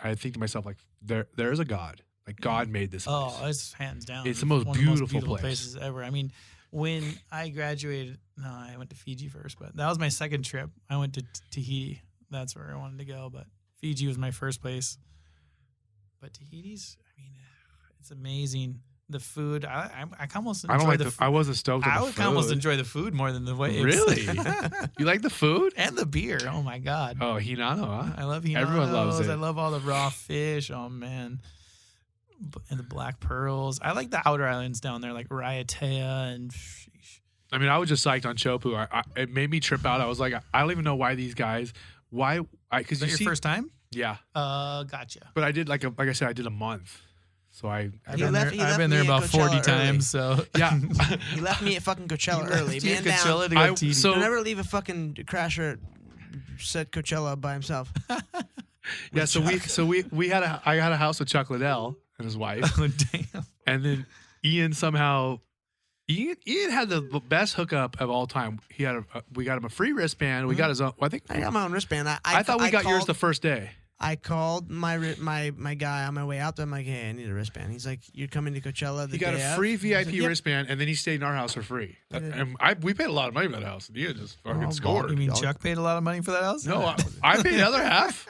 I think to myself like there is a God. Like God made this place. oh, it's hands down. It's the most one beautiful of the most place. places ever. I mean, when I graduated, no, I went to Fiji first, but that was my second trip. I went to Tahiti. That's where I wanted to go, but Fiji was my first place. But Tahiti's, I mean, it's amazing. The food, I almost enjoy I don't like the the. food. I wasn't stoked. I on would the almost food. enjoy the food more than the waves. Really? You like the food? And the beer. Oh my god. Oh, Hinano, huh? I love Hinanos. Everyone loves it. I love all the raw fish. Oh man. And the black pearls. I like the outer islands down there, like Raiatea and. Sheesh. I mean, I was just psyched on Chopu. It made me trip out. I was like, I don't even know why these guys. Why? Because Is that you your see, first time? yeah. Gotcha. But I did like I said, I did a month. So I've You been left- there, you I've left been there me at about 40 Coachella times, so yeah. You left me at fucking Coachella early. You Man had Coachella down. to go I- to Tahiti. so- Don't ever leave a fucking crasher at said Coachella by himself. Yeah. So we had I had a house with Chuck Liddell and his wife, Oh, damn. and then Ian somehow. Ian had the best hookup of all time. He had we got him a free wristband. We got his own. Well, I think I got my own wristband. I thought we got yours called- the first day. I called my guy on my way out there. I'm like, hey, I need a wristband. He's like, you're coming to Coachella the He got day a of? free I was VIP like, yep. wristband, and then he stayed in our house for free. I did. And we paid a lot of money for that house. And Ian just fucking Oh, scored. You mean Y'all- Chuck paid a lot of money for that house? No, I paid the other half.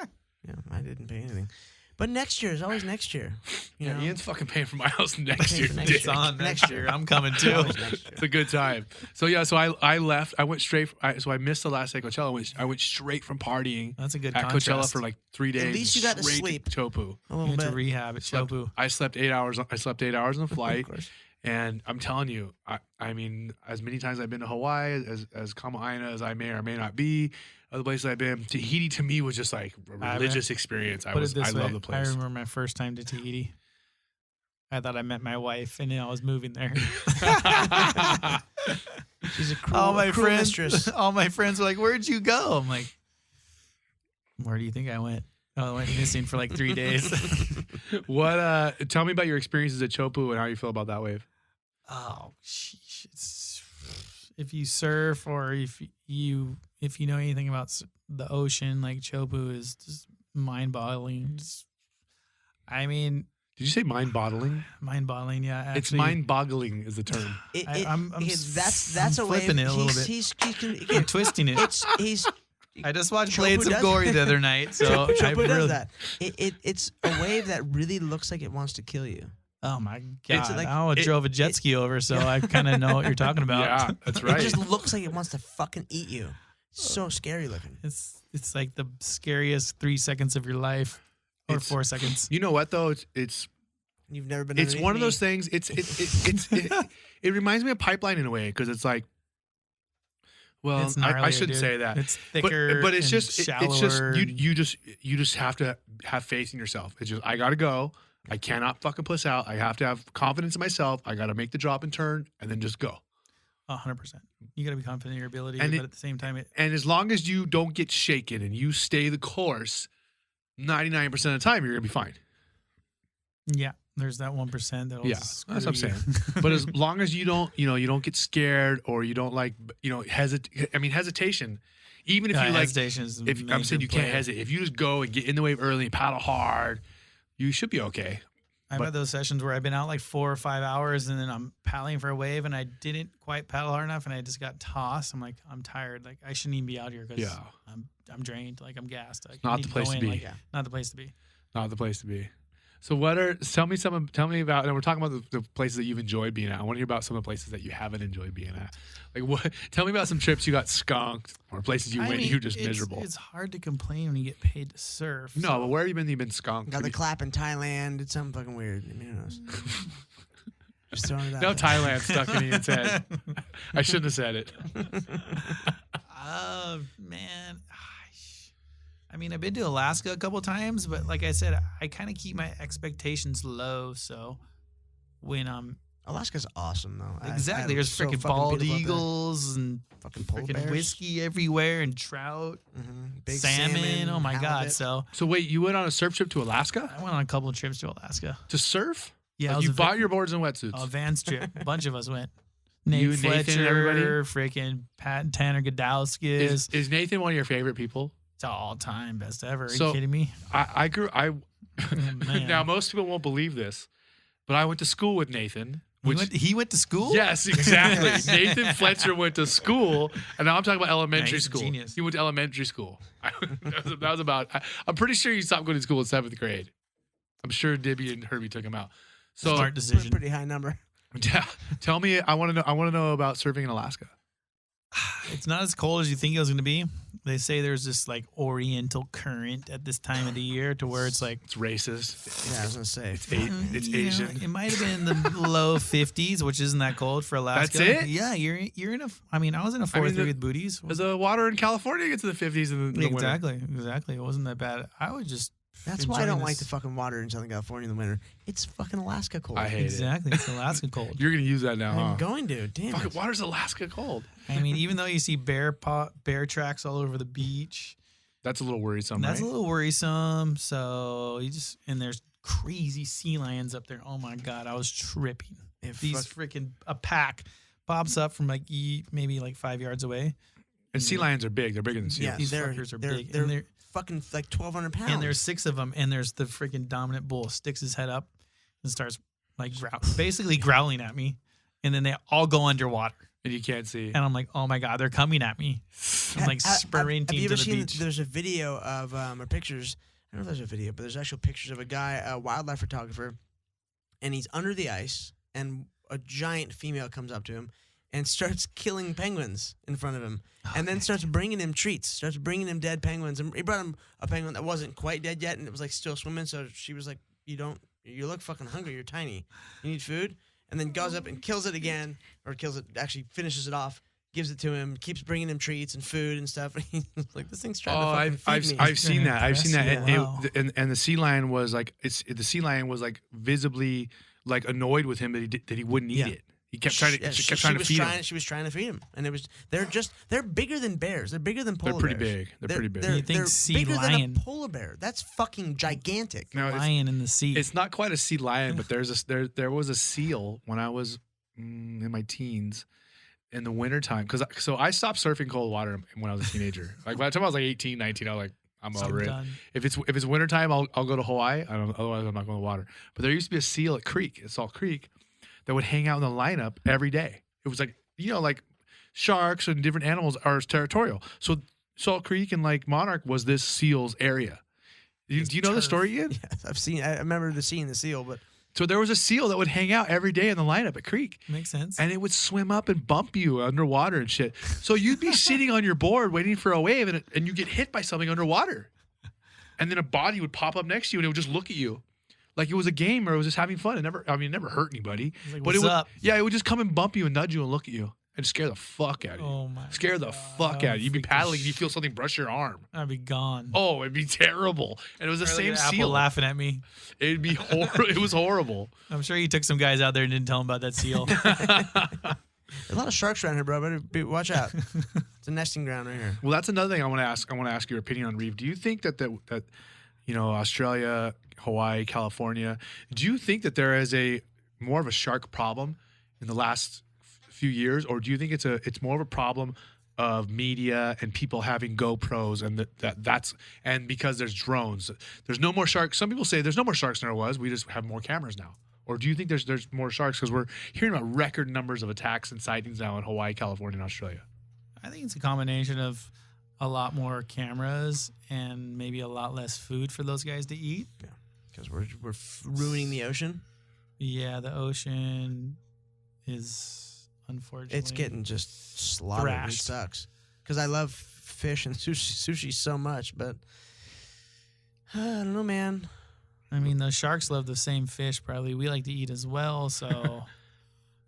Yeah, I didn't pay anything. But next year is always next year. You know? Ian's fucking paying for my house next Paying year. for next dick. It's on next year. I'm coming too. Always next year. It's a good time. So yeah, so I left. I went straight. So I missed the last day of Coachella. I went straight from partying That's a good at contrast. Coachella for like 3 days. least you got to straight sleep. Chopu. A You little went to bit. rehab at Chopu. I slept 8 hours. I slept 8 hours on the flight. Of course. And I'm telling you, I mean, as many times I've been to Hawaii, as Kama'aina as I may or may not be, other places I've been, Tahiti to me was just like a religious experience. I Put it this way, love the place. I remember my first time to Tahiti. I thought I met my wife, and then I was moving there. She's a cruel, all my cruel friends, mistress. all my friends were like, "Where'd you go?" I'm like, "Where do you think I went?" Oh, I went missing for like 3 days. What? Tell me about your experiences at Chopu and how you feel about that wave. Oh, sheesh. If you surf or if you know anything about the ocean, like Chopu is just mind-boggling. I mean, Did you say mind-boggling? mind-boggling. Yeah, actually, It's mind-boggling is the term. That's a flipping wave. it a little bit. I'm twisting it. He's I just watched Chopu Blades of does- Glory the other night, so I Chopu does really, that. It's a wave that really looks like it wants to kill you. oh my It's god! like- I drove a jet ski over, so I kind of know what you're talking about. Yeah, that's It right. just looks like it wants to fucking eat you. So scary looking. It's like the scariest 3 seconds of your life, or It's- 4 seconds. You know what though? It's You've never been. it's underneath one of me. those things. It reminds me of Pipeline in a way because it's like, well, It's I gnarlier, shouldn't dude. say that. It's thicker, but it's and just shallower. it's just and- you just have to have faith in yourself. It's just I gotta go. I cannot fucking puss out. I have to have confidence in myself. I gotta make the drop and turn and then just go. 100%. You got to be confident in your ability, And but it- at the same time, And as long as you don't get shaken and you stay the course, 99% of the time you're gonna be fine. yeah, there's that 1% that'll Yeah, screw that's what I'm you. saying. But as long as you don't, you don't get scared or you don't hesitation. Even if Yeah, you like, hesitation is a if I'm major saying you can't player. hesitate, if you just go and get in the wave early and paddle hard, you should be okay. I've had those sessions where I've been out like 4 or 5 hours and then I'm paddling for a wave and I didn't quite paddle hard enough and I just got tossed. I'm like, I'm tired. Like I shouldn't even be out here because Yeah. I'm drained. Like I'm gassed. Like, Not I need the to place go to in, be. Like, not the place to be. Not the place to be. So tell me about, and we're talking about the places that you've enjoyed being at. I want to hear about some of the places that you haven't enjoyed being at. Like what, tell me about some trips you got skunked or places you I went and mean, you were just it's- miserable. It's hard to complain when you get paid to surf. No, but where have you been that you've been skunked? Got the clap in Thailand. Did something fucking weird. I mean, who knows? Just throwing it out. No there. Thailand stuck in Ian's head. I shouldn't have said it. Man. I mean, I've been to Alaska a couple times, but like I said, I kind of keep my expectations low. So when Alaska's awesome though. exactly, there's so freaking fucking bald beautiful out there. eagles and Fucking polar freaking bears. whiskey everywhere and trout, Big salmon. Oh my god! halibut. So So wait, you went on a surf trip to Alaska I went on a couple of trips to Alaska. to surf? Yeah, Like it was you a bought your boards and wetsuits. a Vans trip. A bunch of us went. You Nate and Nathan and Fletcher, everybody? freaking Pat Tanner Godowskis. Is Nathan one of your favorite people? It's all time best ever. Are So- you kidding me? I man. now most people won't believe this, but I went to school with Nathan. He went to school? Yes, exactly. Nathan Fletcher went to school, and now I'm talking about elementary he's a school. genius. He went to elementary school. that was about. I'm pretty sure he stopped going to school in 7th grade. I'm sure Dibby and Herbie took him out. So Smart decision. Pretty high number. tell me, I want to know about surfing in Alaska. It's not as cold as you think it was going to be. They say there's this like oriental current at this time of the year to where it's like It's racist. Yeah, I was gonna say. It's you know, Asian. it might have been in the low 50s, which isn't that cold for Alaska. That's it? Yeah, you're in a. I mean, I was in a 4-3 with booties. The water in California gets to the 50s in the winter. Exactly. It wasn't that bad. I was just. That's why I don't enjoying like this. the fucking water in Southern California in the winter. It's fucking Alaska cold. I hate it. Exactly. It's Alaska cold. You're gonna use that now, huh? I'm going to. Damn Fuck, it. water's Alaska cold. I mean, even though you see bear tracks all over the beach, That's a little worrisome, that's right? a little worrisome. So and there's crazy sea lions up there. Oh my god, I was tripping. If These freaking a pack pops up from like maybe like 5 yards away. And sea lions are big. They're bigger than seals. Yeah, These they're, fuckers are they're, big, They're, and they're- fucking like 1,200 pounds. And there's 6 of them, and there's the freaking dominant bull sticks his head up and starts like basically growling at me, and then they all go underwater, And you can't see. and I'm like, oh my god, they're coming at me. I'm like sprinting Have you to ever the seen? beach. There's a video of or pictures. I don't know if there's a video, but there's actual pictures of a guy, a wildlife photographer, and he's under the ice, and a giant female comes up to him and starts killing penguins in front of him, and then starts bringing him treats, starts bringing him dead penguins. And he brought him a penguin that wasn't quite dead yet, and it was like still swimming. So she was like, you look fucking hungry. You're tiny. You need food. And then goes up and kills it again, or kills it, actually finishes it off, gives it to him, keeps bringing him treats and food and stuff. And he's like, this thing's trying to fucking feed me. I've seen that. I've seen that. Impressive. And, Wow. and the sea lion was like, the sea lion was like visibly like annoyed with him that he wouldn't eat Yeah. it. He kept trying to feed him. She was trying to feed him, and they're bigger than bears. They're bigger than polar They're pretty bears. big. They're pretty big. You think they're sea bigger lion. than a polar bear. That's fucking gigantic. No, Lion in the sea. it's not quite a sea lion, but there was a seal when I was in my teens in the wintertime. So I stopped surfing cold water when I was a teenager. Like by the time I was like 18, 19, I was like, I'm over it. done. If it's wintertime, I'll go to Hawaii. Otherwise, I'm not going to the water. But there used to be a seal at Salt Creek that would hang out in the lineup every day. It was like, like sharks and different animals are territorial. So Salt Creek and like Monarch was this seal's area. Do you know the story, Ian? Yes, I remember seeing the seal, but So there was a seal that would hang out every day in the lineup at Creek. Makes sense. And it would swim up and bump you underwater and shit. So you'd be sitting on your board waiting for a wave and you get hit by something underwater. And then a body would pop up next to you and it would just look at you. Like it was a game or it was just having fun. It never hurt anybody. Like, but it what's would, up? Yeah, it would just come and bump you and nudge you and look at you and scare the fuck out of you. Oh my Scare the fuck out of you. You'd be paddling and you feel something brush your arm. I'd be gone. Oh, it'd be terrible. And it was the Or look same at Apple seal. laughing at me. It'd be horrible. It was horrible. I'm sure you took some guys out there and didn't tell them about that seal. there's a lot of sharks around here, bro. Watch out. It's a nesting ground right here. Well, that's another thing I want to ask. I want to ask your opinion on Reef. Do you think that Australia, Hawaii, California, do you think that there is more of a shark problem in the last few years, or do you think it's more of a problem of media and people having GoPros and that's because there's drones, there's no more sharks? Some people say there's no more sharks than there was. We just have more cameras now. Or do you think there's more sharks because we're hearing about record numbers of attacks and sightings now in Hawaii, California, and Australia? I think it's a combination of a lot more cameras and maybe a lot less food for those guys to eat. Yeah, because we're ruining the ocean. Yeah, the ocean is unfortunately It's getting just slaughtered. It thrashed. sucks. Because I love fish and sushi so much, but I don't know, man. I mean, the sharks love the same fish. Probably we like to eat as well, so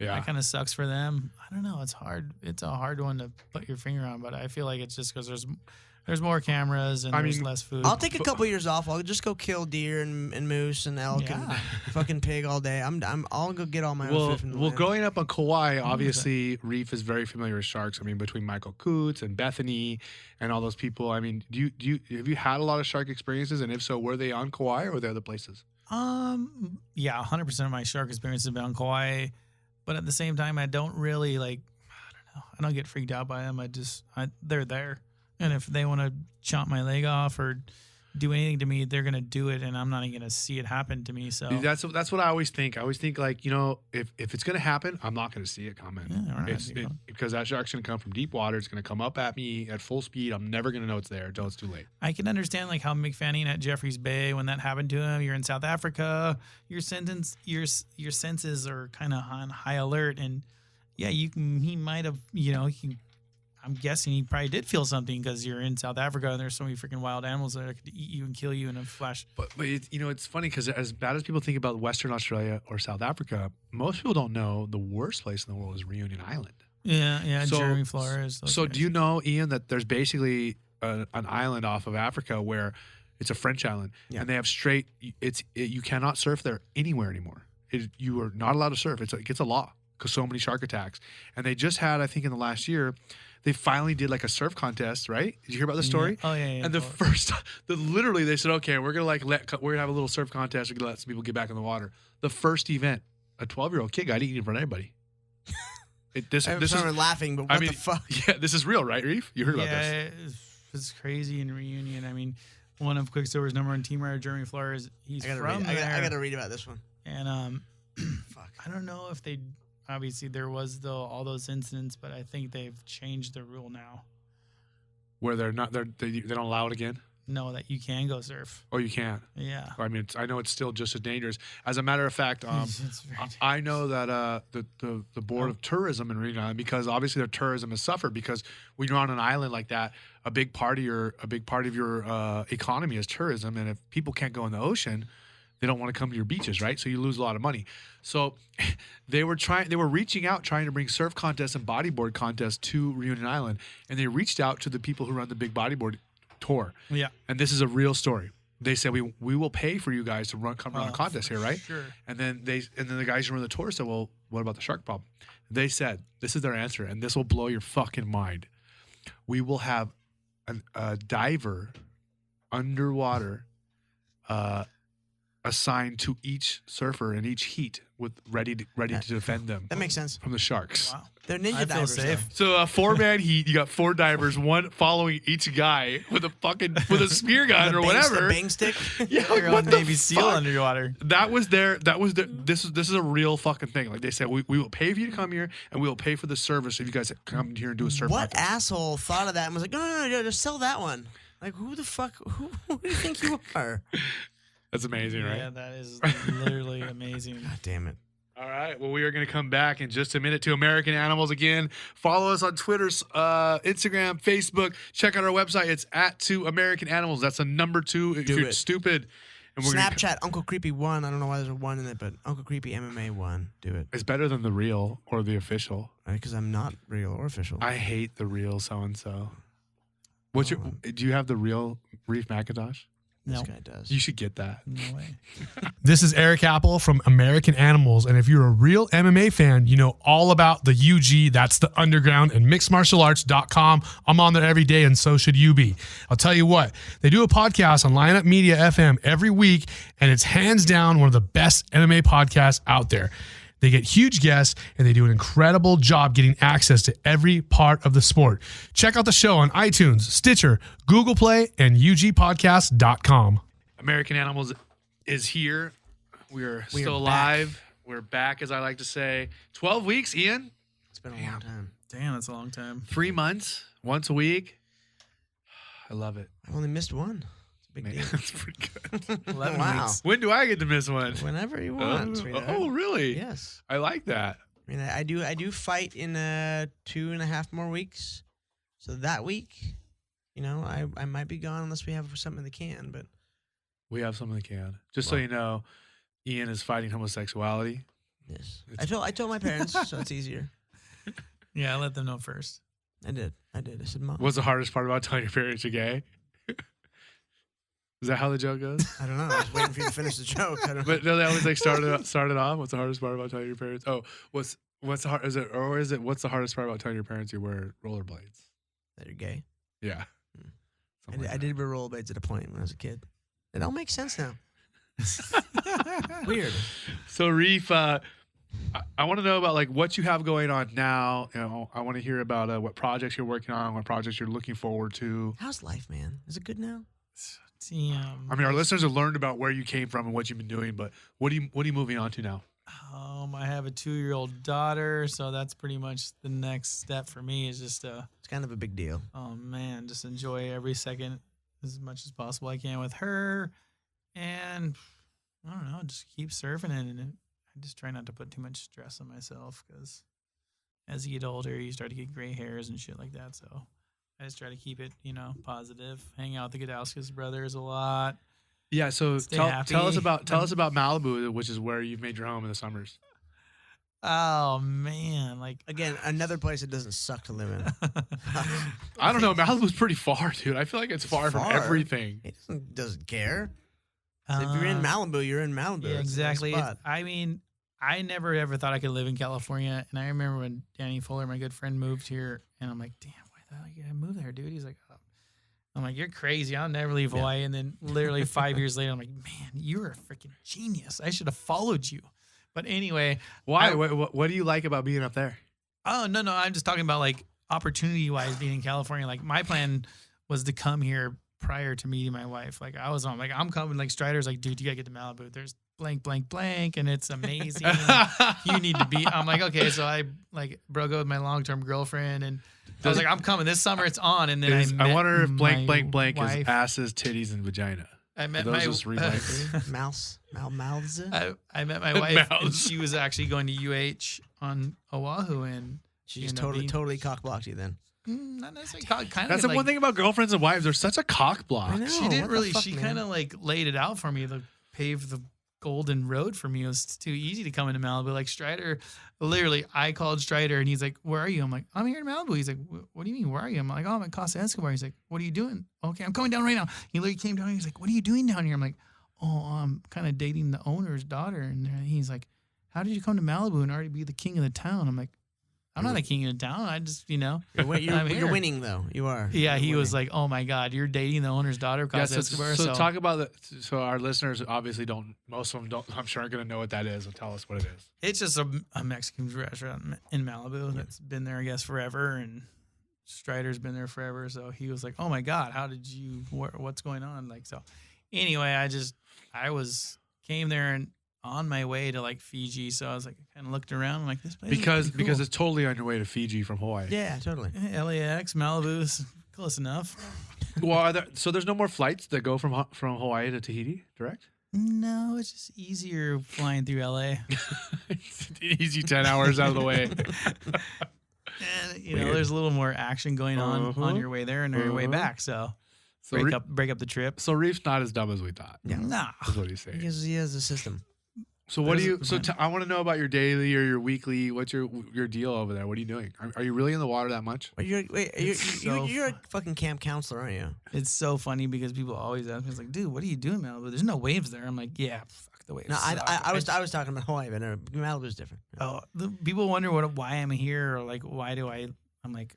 that kind of sucks for them. I don't know. It's hard. It's a hard one to put your finger on, but I feel like it's just because there's more cameras and there's less food. I'll take a couple years off. I'll just go kill deer and moose and elk and fucking pig all day. I'll go get all my own food from the land. Growing up on Kauai, obviously Reef is very familiar with sharks. I mean, between Michael Coots and Bethany and all those people. I mean, have you had a lot of shark experiences? And if so, were they on Kauai or were they other places? Yeah, 100% of my shark experience has been on Kauai, but at the same time, I don't really I don't get freaked out by them. They're there. And if they want to chop my leg off or do anything to me, they're going to do it, and I'm not even going to see it happen to me. So That's what I always think. I always think if it's going to happen, I'm not going to see it coming. Yeah, because that shark's going to come from deep water. It's going to come up at me at full speed. I'm never going to know it's there until it's too late. I can understand how Mick Fanning at Jeffreys Bay, when that happened to him, you're in South Africa, your senses are kind of on high alert, and yeah, he might have, I'm guessing he probably did feel something because you're in South Africa and there's so many freaking wild animals that could eat you and kill you in a flash. But it's funny because as bad as people think about Western Australia or South Africa, most people don't know the worst place in the world is Reunion Island. Yeah, So- Jeremy Flores. So do you know, Ian, that there's basically an island off of Africa where it's a French island, and they have you cannot surf there anywhere anymore. You are not allowed to surf. It's a law because so many shark attacks. And they just had, I think in the last year, they finally did like a surf contest, right? Did you hear about the story? Oh, yeah. And literally they said, okay, we're gonna we're gonna have a little surf contest. We're gonna let some people get back in the water. The first event, a 12-year-old kid got eaten in front of everybody. This is laughing, but what the fuck? Yeah, this is real, right, Reef? You heard about this? Yeah, it's crazy in Reunion. I mean, one of Quicksilver's number one team rider, Jeremy Flores, he's I gotta read about this one. And fuck, I don't know if they. Obviously, there was all those incidents, but I think they've changed the rule now. Where they don't allow it again? No, that you can go surf. Oh, you can't. Yeah. I mean, I know it's still just as dangerous. As a matter of fact, It's very dangerous. I know that the Board of Tourism in Reunion Island, because obviously their tourism has suffered because when you're on an island like that, a big part of your economy is tourism, and if people can't go in the ocean, they don't want to come to your beaches, right? So you lose a lot of money. So they were reaching out, trying to bring surf contests and bodyboard contests to Reunion Island, and they reached out to the people who run the big bodyboard tour. Yeah. And this is a real story. they said we will pay for you guys to come run a contest here, right? Sure. And then the guys who run the tour said, well, what about the shark problem? They said, this is their answer, and this will blow your fucking mind. We will have a diver underwater assigned to each surfer in each heat with ready to defend them. That makes sense. From the sharks. Wow. They're ninja I feel divers. safe. So a 4-man heat, you got 4 divers, one following each guy with a spear gun or whatever. The bang stick. Yeah, like, You're what on the Navy SEAL fuck? underwater. That was their. This is a real fucking thing. Like they said, we will pay for you to come here, and we will pay for the service if you guys come here and do a surf. What contest. asshole thought of that and was like, no, just sell that one? Like, who the fuck? Who do you think you are? That's amazing, right? Yeah, that is literally amazing. God damn it. All right. Well, we are going to come back in just a minute to American Animals again. Follow us on Twitter, Instagram, Facebook. Check out our website. It's @2AmericanAnimals. That's a number 2 if Do you're it. stupid. And we're gonna Snapchat, Uncle Creepy 1. I don't know why there's a 1 in it, but Uncle Creepy MMA 1. Do it. It's better than the real or the official. Because I'm not real or official. I hate the real so-and-so. What's your? Do you have the real Reef McIntosh? This No. guy does. You should get that. No way. This is Erik Apple from American Animals. And if you're a real MMA fan, you know all about the UG, that's the underground, and mixedmartialarts.com. I'm on there every day, and so should you be. I'll tell you what, they do a podcast on Lineup Media FM every week, and it's hands down one of the best MMA podcasts out there. They get huge guests, and they do an incredible job getting access to every part of the sport. Check out the show on iTunes, Stitcher, Google Play, and ugpodcast.com. American Animals is here. We're still alive. We're back, as I like to say. 12 weeks, Ian. It's been a long time. Damn, that's a long time. 3 months, once a week. I love it. I've only missed one. It's a big Man, deal. that's pretty good. 11 Wow. weeks. When do I get to miss one? Whenever you want, sweetheart. Oh, really? Yes. I like that. I mean, I do fight in 2.5 more weeks. So that week, I might be gone unless we have something in the can. But We have something that can. Just so you know, Ian is fighting homosexuality. yes, I told my parents, so it's easier. Yeah, I let them know first. I did. I said, Mom. What's the hardest part about telling your parents you're gay? Is that how the joke goes? I don't know. I was waiting for you to finish the joke. I don't know. But no, they always like started off. What's the hardest part about telling your parents? Oh, what's the hard? Is it what's the hardest part about telling your parents you wear rollerblades? That you're gay. Yeah. Something like I that. did wear rollerblades at a point when I was a kid. It all makes sense now. Weird. So Reef, I want to know about like what you have going on now. I want to hear about what projects you're working on, what projects you're looking forward to. How's life, man? Is it good now? Damn. I mean, our listeners have learned about where you came from and what you've been doing, but what are you moving on to now? I have a 2-year-old daughter, so that's pretty much the next step for me is just It's kind of a big deal. just enjoy every second as much as possible I can with her, and I don't know, just keep surfing it, and I just try not to put too much stress on myself because as you get older, you start to get gray hairs and shit like that. So I just try to keep it, positive. Hang out with the Godowskis brothers a lot. Yeah, so Stay tell happy. us about Malibu, which is where you've made your home in the summers. Oh man, like Again, another place that doesn't suck to live in. I don't know, Malibu's pretty far, dude. I feel like it's far from far. everything. He doesn't care. So if you're in Malibu, you're in Malibu. Yeah, It's a nice exactly. spot. I mean, I never ever thought I could live in California, and I remember when Danny Fuller, my good friend, moved here, and I'm like, damn, why the hell did I move there, dude? He's like, oh. I'm like, you're crazy. I'll never leave Hawaii. And then literally 5 years later, I'm like, man, you're a freaking genius. I should have followed you. But anyway, Why? What do you like about being up there? oh no, I'm just talking about like opportunity wise being in California. Like my plan was to come here prior to meeting my wife. Like I was on, like I'm coming. Like Strider's like, dude, you gotta get to Malibu. There's blank, blank, blank, and it's amazing. You need to be. I'm like, okay, so I like broke up with my long term girlfriend, and I was like, I'm coming this summer. It's on, and then I wonder if blank, my blank, blank is wife. asses, titties, and vagina. I met Are those my just reblanks? Mouths. I met my wife, and Mouths. she was actually going to UH on Oahu, and She she just ended up being- totally cockblocked you then. not necessarily kind of. That's the like, one thing about girlfriends and wives. They're such a cock block. I know. She what didn't the really. fuck, She man? kind of like laid it out for me to pave the golden road for me. It was too easy to come into Malibu. Like Strider, literally, I called Strider and he's like, "Where are you?" I'm like, "I'm here in Malibu." He's like, "What do you mean? Where are you?" I'm like, "Oh, I'm at Costa Escobar." He's like, "What are you doing?" "Okay, I'm coming down right now." He literally came down. He's like, "What are you doing down here?" I'm like, "Oh, I'm kind of dating the owner's daughter." And he's like, "How did you come to Malibu and already be the king of the town?" I'm like, "I'm not a king of the town. I just, You're winning though. You are. Yeah, You're he winning. was like, "Oh my God, you're dating the owner's daughter of Costa Escobar." So talk about that. So our listeners obviously don't. Most of them don't. I'm sure aren't going to know what that is. So tell us what it is. It's just a Mexican restaurant in Malibu that's been there, I guess, forever. And Strider's been there forever. So he was like, "Oh my God, how did you? What's going on?" Like, so anyway, I came there and on my way to like Fiji. So I was like, kind of looked around. I'm like, this place is pretty Because cool. it's totally on your way to Fiji from Hawaii. Yeah, totally. LAX, Malibu's close enough. Well, so there's no more flights that go from Hawaii to Tahiti direct. No, it's just easier flying through LA. It's easy 10 hours out of the way. And there's a little more action going on your way there and on your way back. So, break up the trip. So Reef's not as dumb as we thought. Yeah. Nah. That's what he's saying. Because he has a system. So what do you? So I want to know about your daily or your weekly. What's your deal over there? What are you doing? Are you really in the water that much? You're a fucking camp counselor, aren't you? It's so funny because people always ask me, it's like, "Dude, what are you doing, Malibu? There's no waves there." I'm like, "Yeah, fuck the waves." No, suck." I was talking about Hawaii, but no, Malibu's different. People wonder why I'm here or like why do I? I'm like,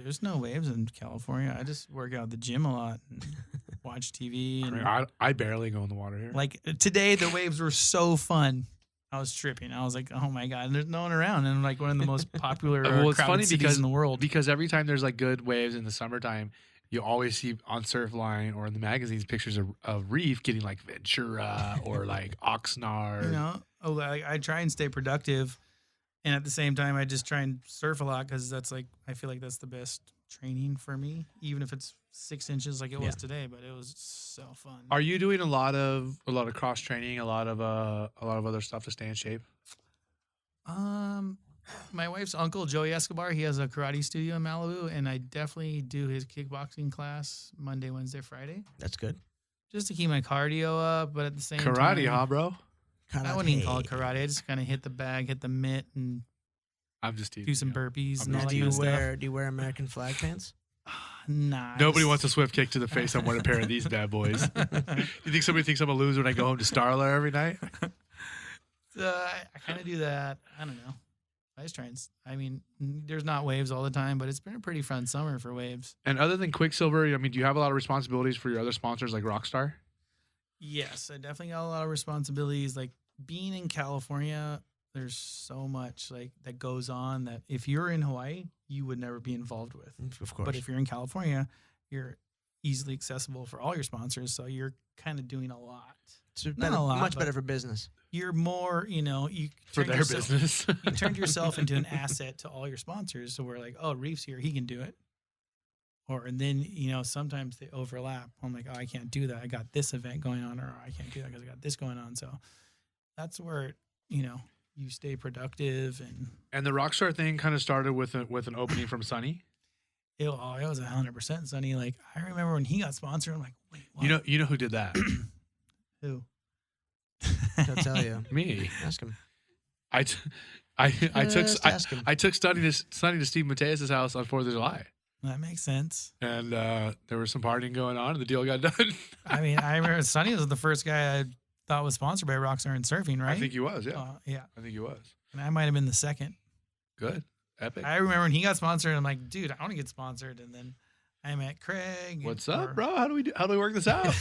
there's no waves in California. I just work out at the gym a lot and watch TV. And I barely go in the water here. like today, the waves were so fun. I was tripping. I was like, "Oh my God!" And there's no one around, and like one of the most popular it's crowded funny cities in the world. because every time there's like good waves in the summertime, you always see on Surfline or in the magazines pictures of Reef getting like Ventura or like Oxnard. I try and stay productive, and at the same time, I just try and surf a lot because that's like I feel like that's the best training for me, even if it's 6 inches like it was today. But it was so fun. Are you doing a lot of cross training, a lot of other stuff to stay in shape? My wife's uncle Joey Escobar, he has a karate studio in Malibu, and I definitely do his kickboxing class Monday, Wednesday, Friday, That's good. just to keep my cardio up. But at the same time, Karate, huh, bro? I wouldn't even call it karate. I just kind of hit the bag, hit the mitt, and I'm just teasing. do some you. burpees and I'm all just that kind of stuff. Do you wear American flag pants? Nah. Nobody wants a swift kick to the face. I'm wearing a pair of these bad boys. You think somebody thinks I'm a loser when I go home to Starla every night? I kind of do that. I don't know. I just try and. I mean, there's not waves all the time, but it's been a pretty fun summer for waves. And other than Quicksilver, I mean, do you have a lot of responsibilities for your other sponsors like Rockstar? Yes, I definitely got a lot of responsibilities. Like being in California, there's so much like that goes on that if you're in Hawaii, you would never be involved with. Of course. But if you're in California, you're easily accessible for all your sponsors, so you're kind of doing a lot. It's Not a lot, much but better for business. You're more, you For turn their yourself- business. You turned yourself into an asset to all your sponsors. So we're like, "Oh, Reef's here, he can do it." And then sometimes they overlap. I'm like, "Oh, I can't do that. I got this event going on," or "I can't do that because I got this going on." So that's where you stay productive And the Rockstar thing kind of started with an opening from Sunny. it was 100% Sunny. Like I remember when he got sponsored, I'm like, "Wait, what?" You know who did that? Who? I'll tell you. Me. Ask him. I Just ask him. took Sunny to Steve Mateus' house on 4th of July. That makes sense. And there was some partying going on, and the deal got done. I mean, I remember Sunny was the first guy I thought was sponsored by Rockstar and Surfing, right? I think he was, yeah. Yeah. I think he was. And I might have been the second. Good. Epic. I remember when he got sponsored, I'm like, "Dude, I want to get sponsored." And then I met Craig. What's up, bro? How do we work this out?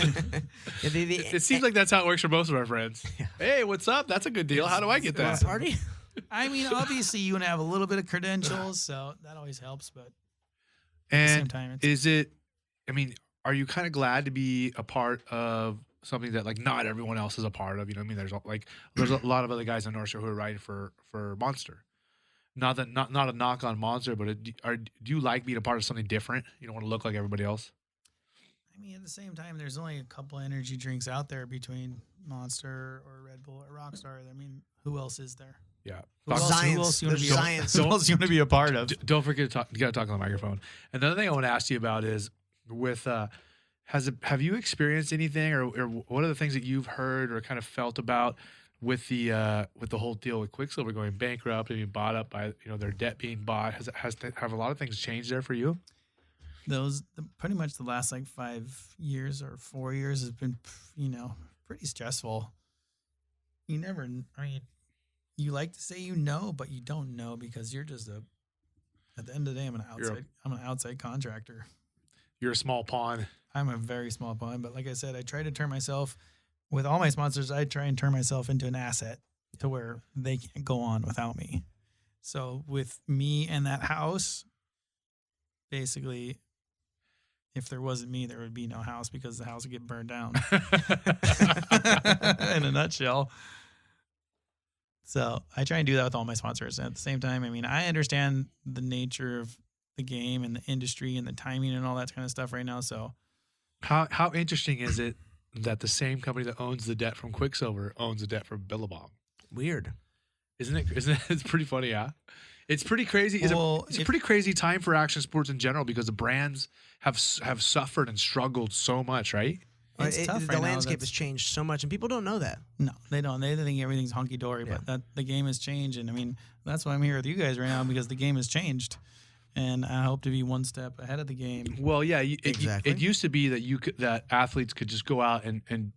It seems like that's how it works for most of our friends. Yeah. Hey, what's up? That's a good deal. How do I get that? Party? I mean, obviously, you want to have a little bit of credentials, so that always helps. But at the same And time, are you kind of glad to be a part of something that like not everyone else is a part of? You know what I mean? There's a lot of other guys on North Shore who are riding for Monster. Not a knock on Monster, but do you like being a part of something different? You don't want to look like everybody else. I mean, at the same time, there's only a couple energy drinks out there between Monster or Red Bull or Rockstar. I mean, who else is there? Yeah. Who else you want to be? Science. Who else you want to be a part of? Don't forget to talk. You got to talk on the microphone. Another thing I want to ask you about is with Have you experienced anything, or what are the things that you've heard or kind of felt about with the whole deal with Quicksilver going bankrupt and being bought up by their debt being bought? Have a lot of things changed there for you? Pretty much the last like 5 years or 4 years has been pretty stressful. You never, I mean, you like to say but you don't know because you're just at the end of the day, I'm an outside contractor. You're a small pawn. I'm a very small pawn, but like I said, I try to turn myself, with all my sponsors, I try and turn myself into an asset to where they can't go on without me. So with me and that house, basically, if there wasn't me, there would be no house because the house would get burned down. In a nutshell. So I try and do that with all my sponsors. And at the same time, I mean, I understand the nature of the game and the industry and the timing and all that kind of stuff right now. So How interesting is it that the same company that owns the debt from Quicksilver owns the debt from Billabong? Weird. Isn't it? It's pretty funny, yeah? It's pretty crazy. It's a pretty crazy time for action sports in general because the brands have suffered and struggled so much, right? It's tough right the now. landscape has changed so much, and people don't know that. No, they don't. They think everything's hunky dory, but that the game has changed, and I mean that's why I'm here with you guys right now because the game has changed, and I hope to be one step ahead of the game. Well, yeah, Exactly. it used to be that athletes could just go out and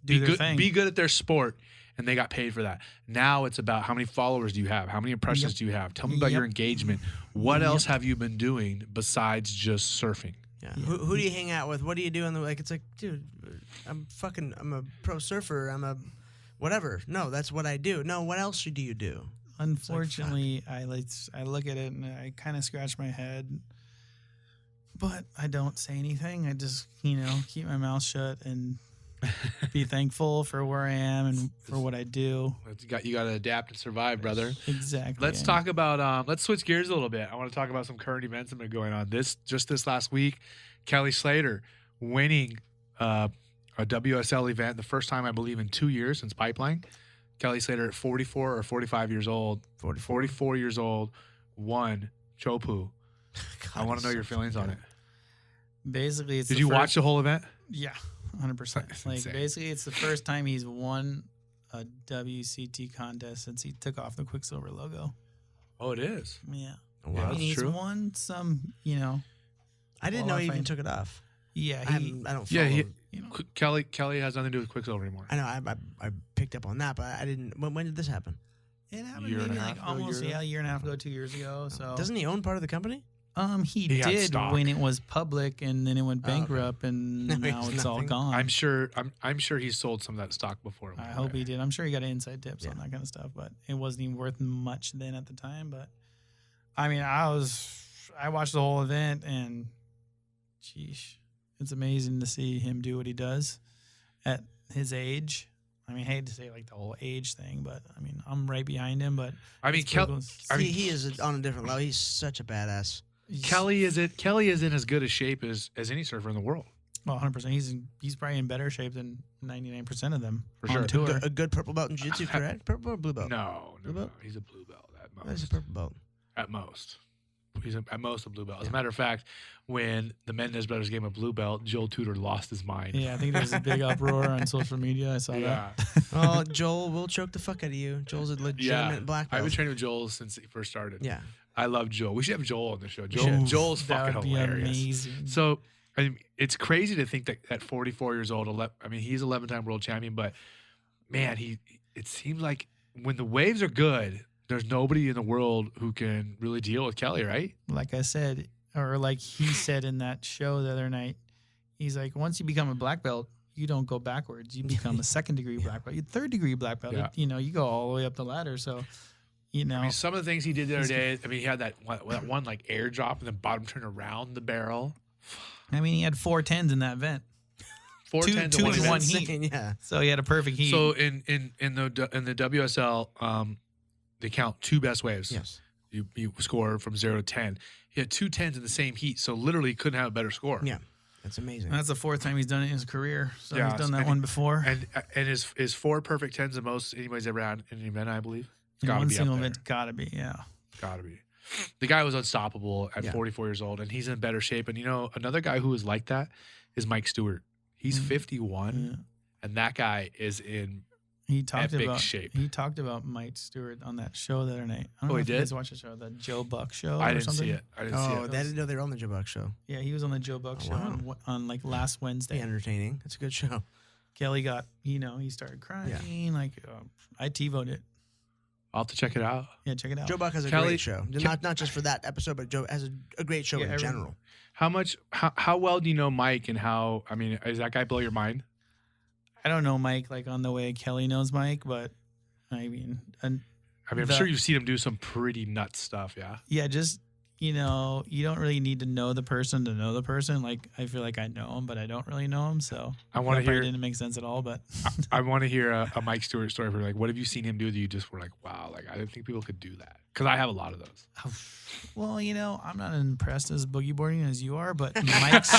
Do their thing. be good at their sport, and they got paid for that. Now it's about how many followers do you have, how many impressions do you have. Tell me about your engagement. What else have you been doing besides just surfing? Yeah. Who do you hang out with? What do you do? It's like, dude, I'm a pro surfer. I'm a whatever. No, that's what I do. No, what else do you do? Unfortunately, I look at it and I kind of scratch my head, but I don't say anything. I just keep my mouth shut and be thankful for where I am and for what I do. You got to adapt and survive, brother. Exactly. Let's talk about. Let's switch gears a little bit. I want to talk about some current events that have been going on. This last week, Kelly Slater winning a WSL event, the first time I believe in 2 years since Pipeline. Kelly Slater at 44 or 45 years old, 44 years old, won Chopu. I want to know your feelings on it. Basically, did you watch the whole event? Yeah, 100%. Like basically, it's the first time he's won a WCT contest since he took off the Quicksilver logo. Oh, it is. Yeah. Oh, wow. I mean, he's won some. I didn't know he even took it off. Yeah, I don't follow. Kelly has nothing to do with Quicksilver anymore. I know. I picked up on that, but I didn't. When did this happen? It happened maybe like almost a year and a half ago, 2 years ago. So doesn't he own part of the company? He did when it was public, and then it went bankrupt, and now it's all gone. I'm sure he sold some of that stock before. I hope he did. I'm sure he got inside tips on that kind of stuff, but it wasn't even worth much then at the time. But I mean, I watched the whole event, and sheesh, it's amazing to see him do what he does at his age. I mean, I hate to say like the whole age thing, but I mean, I'm right behind him. But I mean, he is on a different level. He's such a badass. Kelly is in as good a shape as any surfer in the world. Well, 100%. He's probably in better shape than 99% of them for sure. Tour. A good purple belt in jiu-jitsu, correct? Purple or blue belt? No, he's a blue belt at most. He's a purple belt. At most. He's at most a blue belt. As a matter of fact, when the Mendez brothers gave him a blue belt, Joel Tudor lost his mind. Yeah, I think there was a big uproar on social media. I saw that. Oh, Joel will choke the fuck out of you. Joel's a legitimate black belt. I've been training with Joel since he first started. Yeah. I love Joel. We should have Joel on the show. Joel's fucking hilarious. Amazing. So, I mean, it's crazy to think that at 44 years old, he's 11-time world champion, but man, it seems like when the waves are good, there's nobody in the world who can really deal with Kelly, right? Like I said, or like he said in that show the other night, he's like, once you become a black belt, you don't go backwards. You become a second-degree black belt. You're third-degree black belt. Yeah. You go all the way up the ladder. So, I mean, some of the things he did the other day, I mean, he had that one like air drop and then bottom turn around the barrel. I mean, he had 4 10s in that event. 4 two 10s in one heat. heat. Yeah. So he had a perfect heat. So in the WSL, they count 2 best waves. Yes. You score from 0 to 10. He had 2 10s in the same heat, so literally couldn't have a better score. Yeah. That's amazing. And that's the 4th time he's done it in his career. So Yeah, he's done that one before. And his 4 perfect 10s the most anybody's ever had in an event, I believe. It's in gotta one be single up there. event, gotta be, yeah. Gotta be. The guy was unstoppable at 44 years old, and he's in better shape. And another guy who was like that is Mike Stewart. He's 51, and that guy is in He talked epic about shape. He talked about Mike Stewart on that show the other night. I don't know he if you did? guys watch the show, the Joe Buck show. I or didn't something. see it. I didn't see Oh, it. they didn't know they were on the Joe Buck show. Yeah, he was on the Joe Buck show wow. on like last Wednesday. Be entertaining. It's a good show. Kelly got, he started crying. Like, I TiVoed it. I'll have to check it out. Yeah, check it out. Joe Buck has a Kelly- great show. Not just for that episode, but Joe has a great show in general. How well do you know Mike, and does that guy blow your mind? I don't know Mike like on the way Kelly knows Mike, but I mean, I'm sure you've seen him do some pretty nuts stuff. Yeah. yeah, just you don't really need to know the person to know the person. Like I feel like I know him, but I don't really know him. So I want to that probably hear. didn't make sense at all. But I want to hear a Mike Stewart story. For like, what have you seen him do that you just were like, wow, like I didn't think people could do that? Because I have a lot of those. well, I'm not impressed as boogie boarding as you are, but Mike's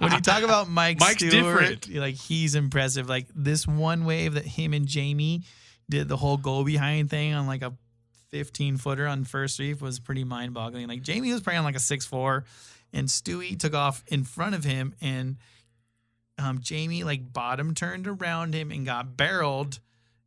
when you talk about Mike's Stewart, different. like he's impressive. Like this one wave that him and Jamie did the whole go behind thing on like a 15-footer on first reef was pretty mind-boggling. Like Jamie was probably on like a 6'4", and Stewie took off in front of him, and Jamie like bottom turned around him and got barreled,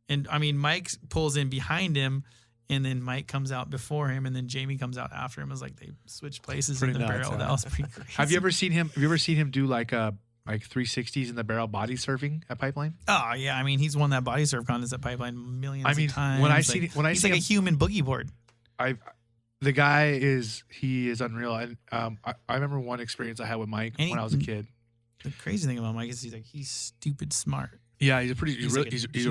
and Mike pulls in behind him, and then Mike comes out before him, and then Jamie comes out after him. It was like they switched places Pretty in the nuts, barrel. huh? That was pretty crazy. Have you ever seen him do like 360s in the barrel body surfing at Pipeline? Oh yeah, he's won that body surf contest at Pipeline millions of times. when I Like, see he's like a human boogie board. The guy is unreal. And I remember one experience I had with Mike And when I was a kid. The crazy thing about Mike is he's stupid smart. Yeah, he's a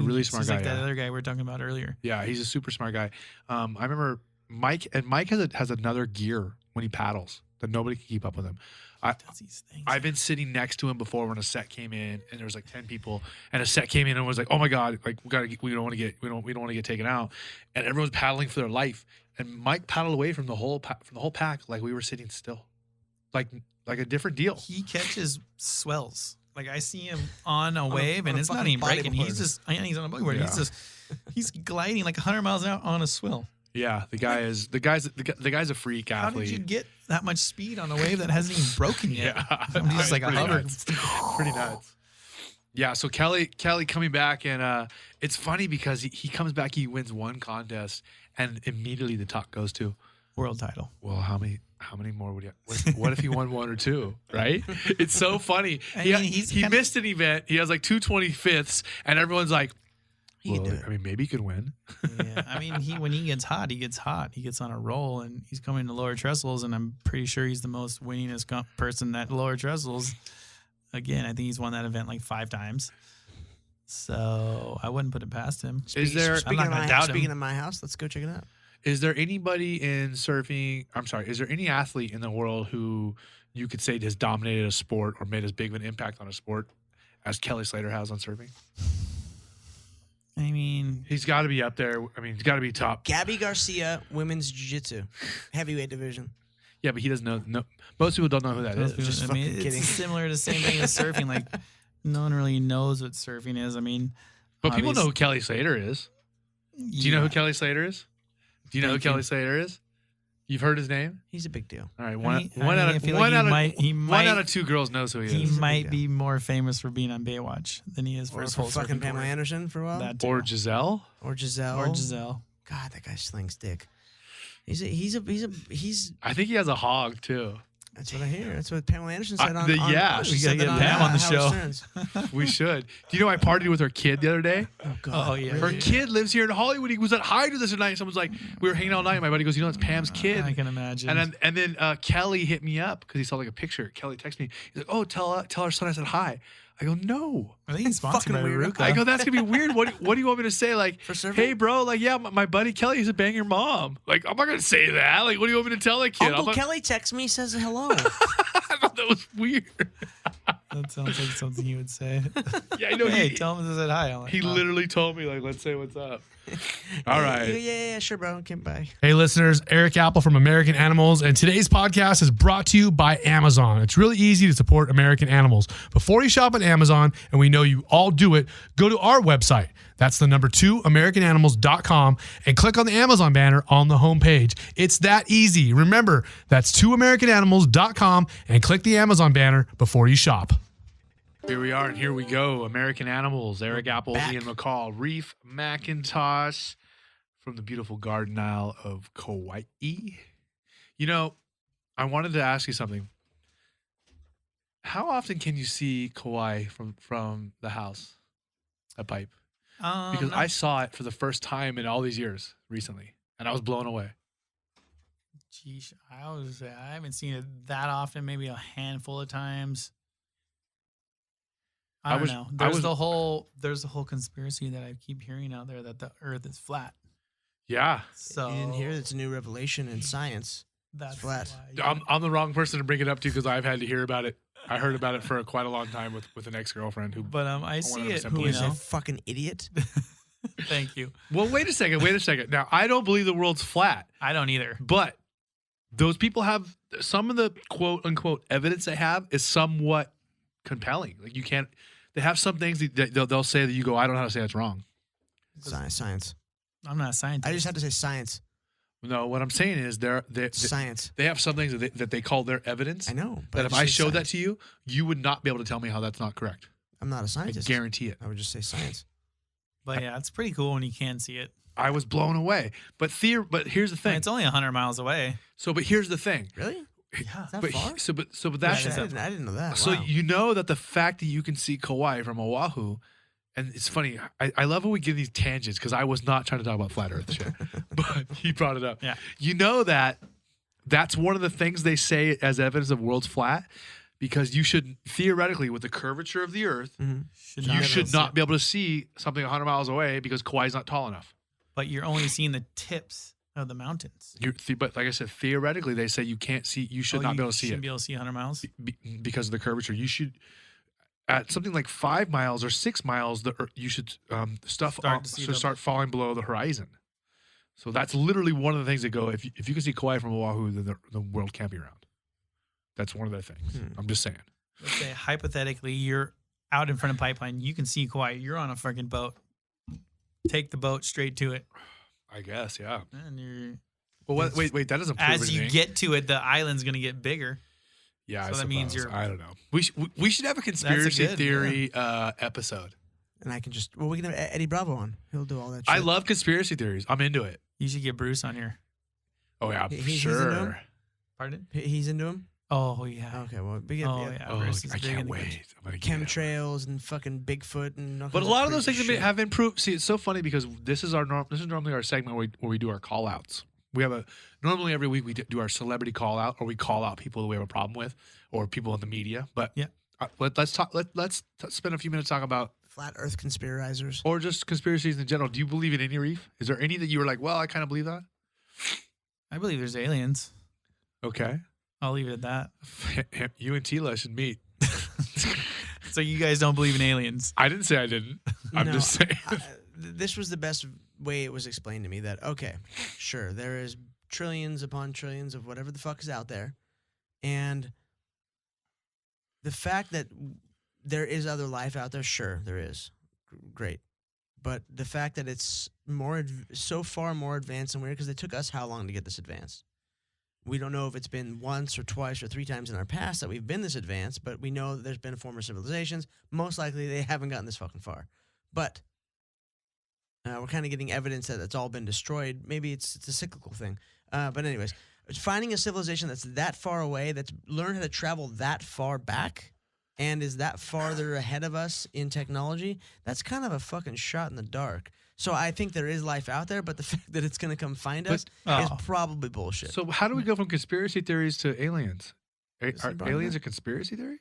really smart He's guy. like that Yeah. other guy we were talking about earlier. Yeah, he's a super smart guy. I remember Mike has another gear when he paddles that nobody can keep up with him. Does these things. I've been sitting next to him before when a set came in and there was like 10 people, and a set came in and was like, oh my god, like we don't want to get taken out, and everyone's paddling for their life, and Mike paddled away from the whole pack like we were sitting still, like a different deal. He catches swells. Like I see him on a wave, on and a it's not fucking even breaking. bodyboard. He's on a bodyboard. Yeah. He's gliding like 100 miles an hour on a swill. Yeah, the guy's a freak How athlete. did you get that much speed on a wave that hasn't even broken yet? Yeah, He's just like a pretty hover. nuts. Pretty nuts. Yeah, so Kelly coming back, and it's funny because he comes back, he wins one contest, and immediately the talk goes to, World title. well, how many more would you? What if he won one or two? Right? It's so funny. He missed an event. He has like 225ths, and everyone's like, He can do it. maybe he could win. Yeah, when he gets hot, he gets hot. He gets on a roll, and he's coming to lower trestles, and I'm pretty sure he's the most winningest person at lower trestles. Again, I think he's won that event like 5 times. So I wouldn't put it past him. Speaking of my house, let's go check it out. Is there anybody in surfing? I'm sorry. Is there any athlete in the world who you could say has dominated a sport or made as big of an impact on a sport as Kelly Slater has on surfing? He's got to be up there. He's got to be top. Gabby Garcia, women's jiu-jitsu, heavyweight division. Yeah, but he doesn't know. No, most people don't know who that is. Just fucking kidding. It's similar to the same thing as surfing. Like no one really knows what surfing is. But people know who Kelly Slater is. Do you know who Kelly Slater is? Do you know who Kelly Slater is? You've heard his name? He's a big deal. All right, one out of 2 girls knows who he He is. might be more famous for being on Baywatch than he is for Or his for whole fucking surfing Pamela career. Anderson for a while. That too. Or Giselle. Or Giselle. God, that guy slings dick. He's. I think he has a hog too. That's what I hear. That's what Pamela Anderson said on. We gotta said get that Pam on the Howard show. Stern's. We should. Do you know I partied with her kid the other day? Oh God. Oh yeah. Her kid lives here in Hollywood. He was at Hyde with us tonight. Someone's like, we were hanging all night. My buddy goes, you know, that's Pam's kid. I can imagine. And then Kelly hit me up because he saw like a picture. Kelly texted me. He's like, oh, tell our son I said hi. I go, no. I think he's sponsored by Fucking weird. Ruka. I go, that's gonna be weird. What do you want me to say? Like, For surfing? hey, bro, like, yeah, my buddy Kelly used to bang your mom. Like, I'm not gonna say that. Like, what do you want me to tell that kid? Uncle Kelly texts me, says hello. I thought that was weird. That sounds like something he would say. Yeah, I know. Hey, tell him to say hi. I'm like, He "Oh." literally told me, like, let's say what's up. All right. Yeah, sure, bro. Okay, bye. Hey, listeners, Erik Apple from American Animals, and today's podcast is brought to you by Amazon. It's really easy to support American animals. Before you shop at Amazon, and we know you all do it, go to our website. That's the number 2, AmericanAnimals.com, and click on the Amazon banner on the homepage. It's that easy. Remember, that's 2, AmericanAnimals.com, and click the Amazon banner before you shop. Here we are, and here we go. American Animals, Erik, back. and McCall. Reef McIntosh from the beautiful Garden Isle of Kauai. You know, I wanted to ask you something. How often can you see Kauai from the house, a pipe? Because I saw it for the first time in all these years recently, and I was blown away. Geez, I haven't seen it that often. Maybe a handful of times. I don't know. There's the whole conspiracy that I keep hearing out there that the Earth is flat. Yeah. So You didn't hear that's a new revelation in science. that's flat. why- I'm the wrong person to bring it up to because I've had to hear about it. I heard about it for quite a long time with an ex-girlfriend who. But I see it. 100% Who You is a know. fucking idiot? Thank you. Well, wait a second. Now, I don't believe the world's flat, I don't either. but those people have some of the quote unquote evidence they have is somewhat compelling. Like you can't. They have some things that they'll say that you go, I don't know how to say that's wrong. Science. I'm not a scientist. I just had to say science. No, what I'm saying is Science. they have some things that they call their evidence. I know. But That if just I say showed that science. to you, you would not be able to tell me how that's not correct. I'm not a I scientist. guarantee it. I would just say science. But yeah, it's pretty cool when you can see it. I was blown away. But here's the I mean, thing. it's only 100 miles away. But here's the thing. Really? Yeah. Is that But far? but that's Yeah, I didn't know that. so Wow. you know that the fact that you can see Kauai from Oahu, and it's funny. I love when we give these tangents because I was not trying to talk about flat Earth shit, but he brought it up. Yeah. You know that's one of the things they say as evidence of world's flat, because you should theoretically, with the curvature of the Earth, you should not be able to see something 100 miles away because Kauai's not tall enough. But you're only seeing the tips of the mountains. But like I said, theoretically, they say you can't see. You should not be able to see shouldn't it be able to see 100 miles. because of the curvature. You should. At something like 5 miles or 6 miles, you should start falling below the horizon. So that's literally one of the things that go. If you can see Kauai from Oahu, then the world can't be round. That's one of the things. I'm just saying. Let's say hypothetically, you're out in front of pipeline. You can see Kauai. You're on a freaking boat. Take the boat straight to it, I guess, yeah. and you're. Well, wait. That doesn't prove As you anything. get to it, the island's gonna get bigger. Yeah, So that means you're- I don't know. We should have a conspiracy good, theory episode. And I can just, we can have Eddie Bravo on. He'll do all that shit. I love conspiracy theories. I'm into it. You should get Bruce on here. Oh yeah, He's into sure. them? Pardon? He's into him? Oh yeah. Okay, well, big Oh yeah. Oh, Bruce is I big can't into it. wait. I'm gonna get it. Chemtrails and fucking Bigfoot and all But a kinds lot of those crazy things shit. have improved. See, it's so funny because this is normally our segment where we do our call outs. We have normally every week we do our celebrity call out, or we call out people that we have a problem with, or people in the media. But Yeah. let's talk. Let's spend a few minutes talking about, Flat Earth conspirizers. or just conspiracies in general. Do you believe in any, Reef? Is there any that you were like, well, I kind of believe that? I believe there's aliens. Okay, I'll leave it at that. you and Tila should meet. So you guys don't believe in aliens? I didn't say I didn't. I'm No, just saying. This was the best way it was explained to me that, okay, sure, there is trillions upon trillions of whatever the fuck is out there. And the fact that there is other life out there, sure, there is. Great. But the fact that it's so far more advanced than we are, because it took us how long to get this advanced? We don't know if it's been once or twice or 3 times in our past that we've been this advanced, but we know that there's been former civilizations. Most likely they haven't gotten this fucking far. But we're kind of getting evidence that it's all been destroyed. Maybe it's a cyclical thing. But anyways, finding a civilization that's that far away, that's learned how to travel that far back, and is that farther ahead of us in technology, that's kind of a fucking shot in the dark. So I think there is life out there, but the fact that it's going to come find us is probably bullshit. So how do we go from conspiracy theories to aliens? Are brought aliens that. a conspiracy theory?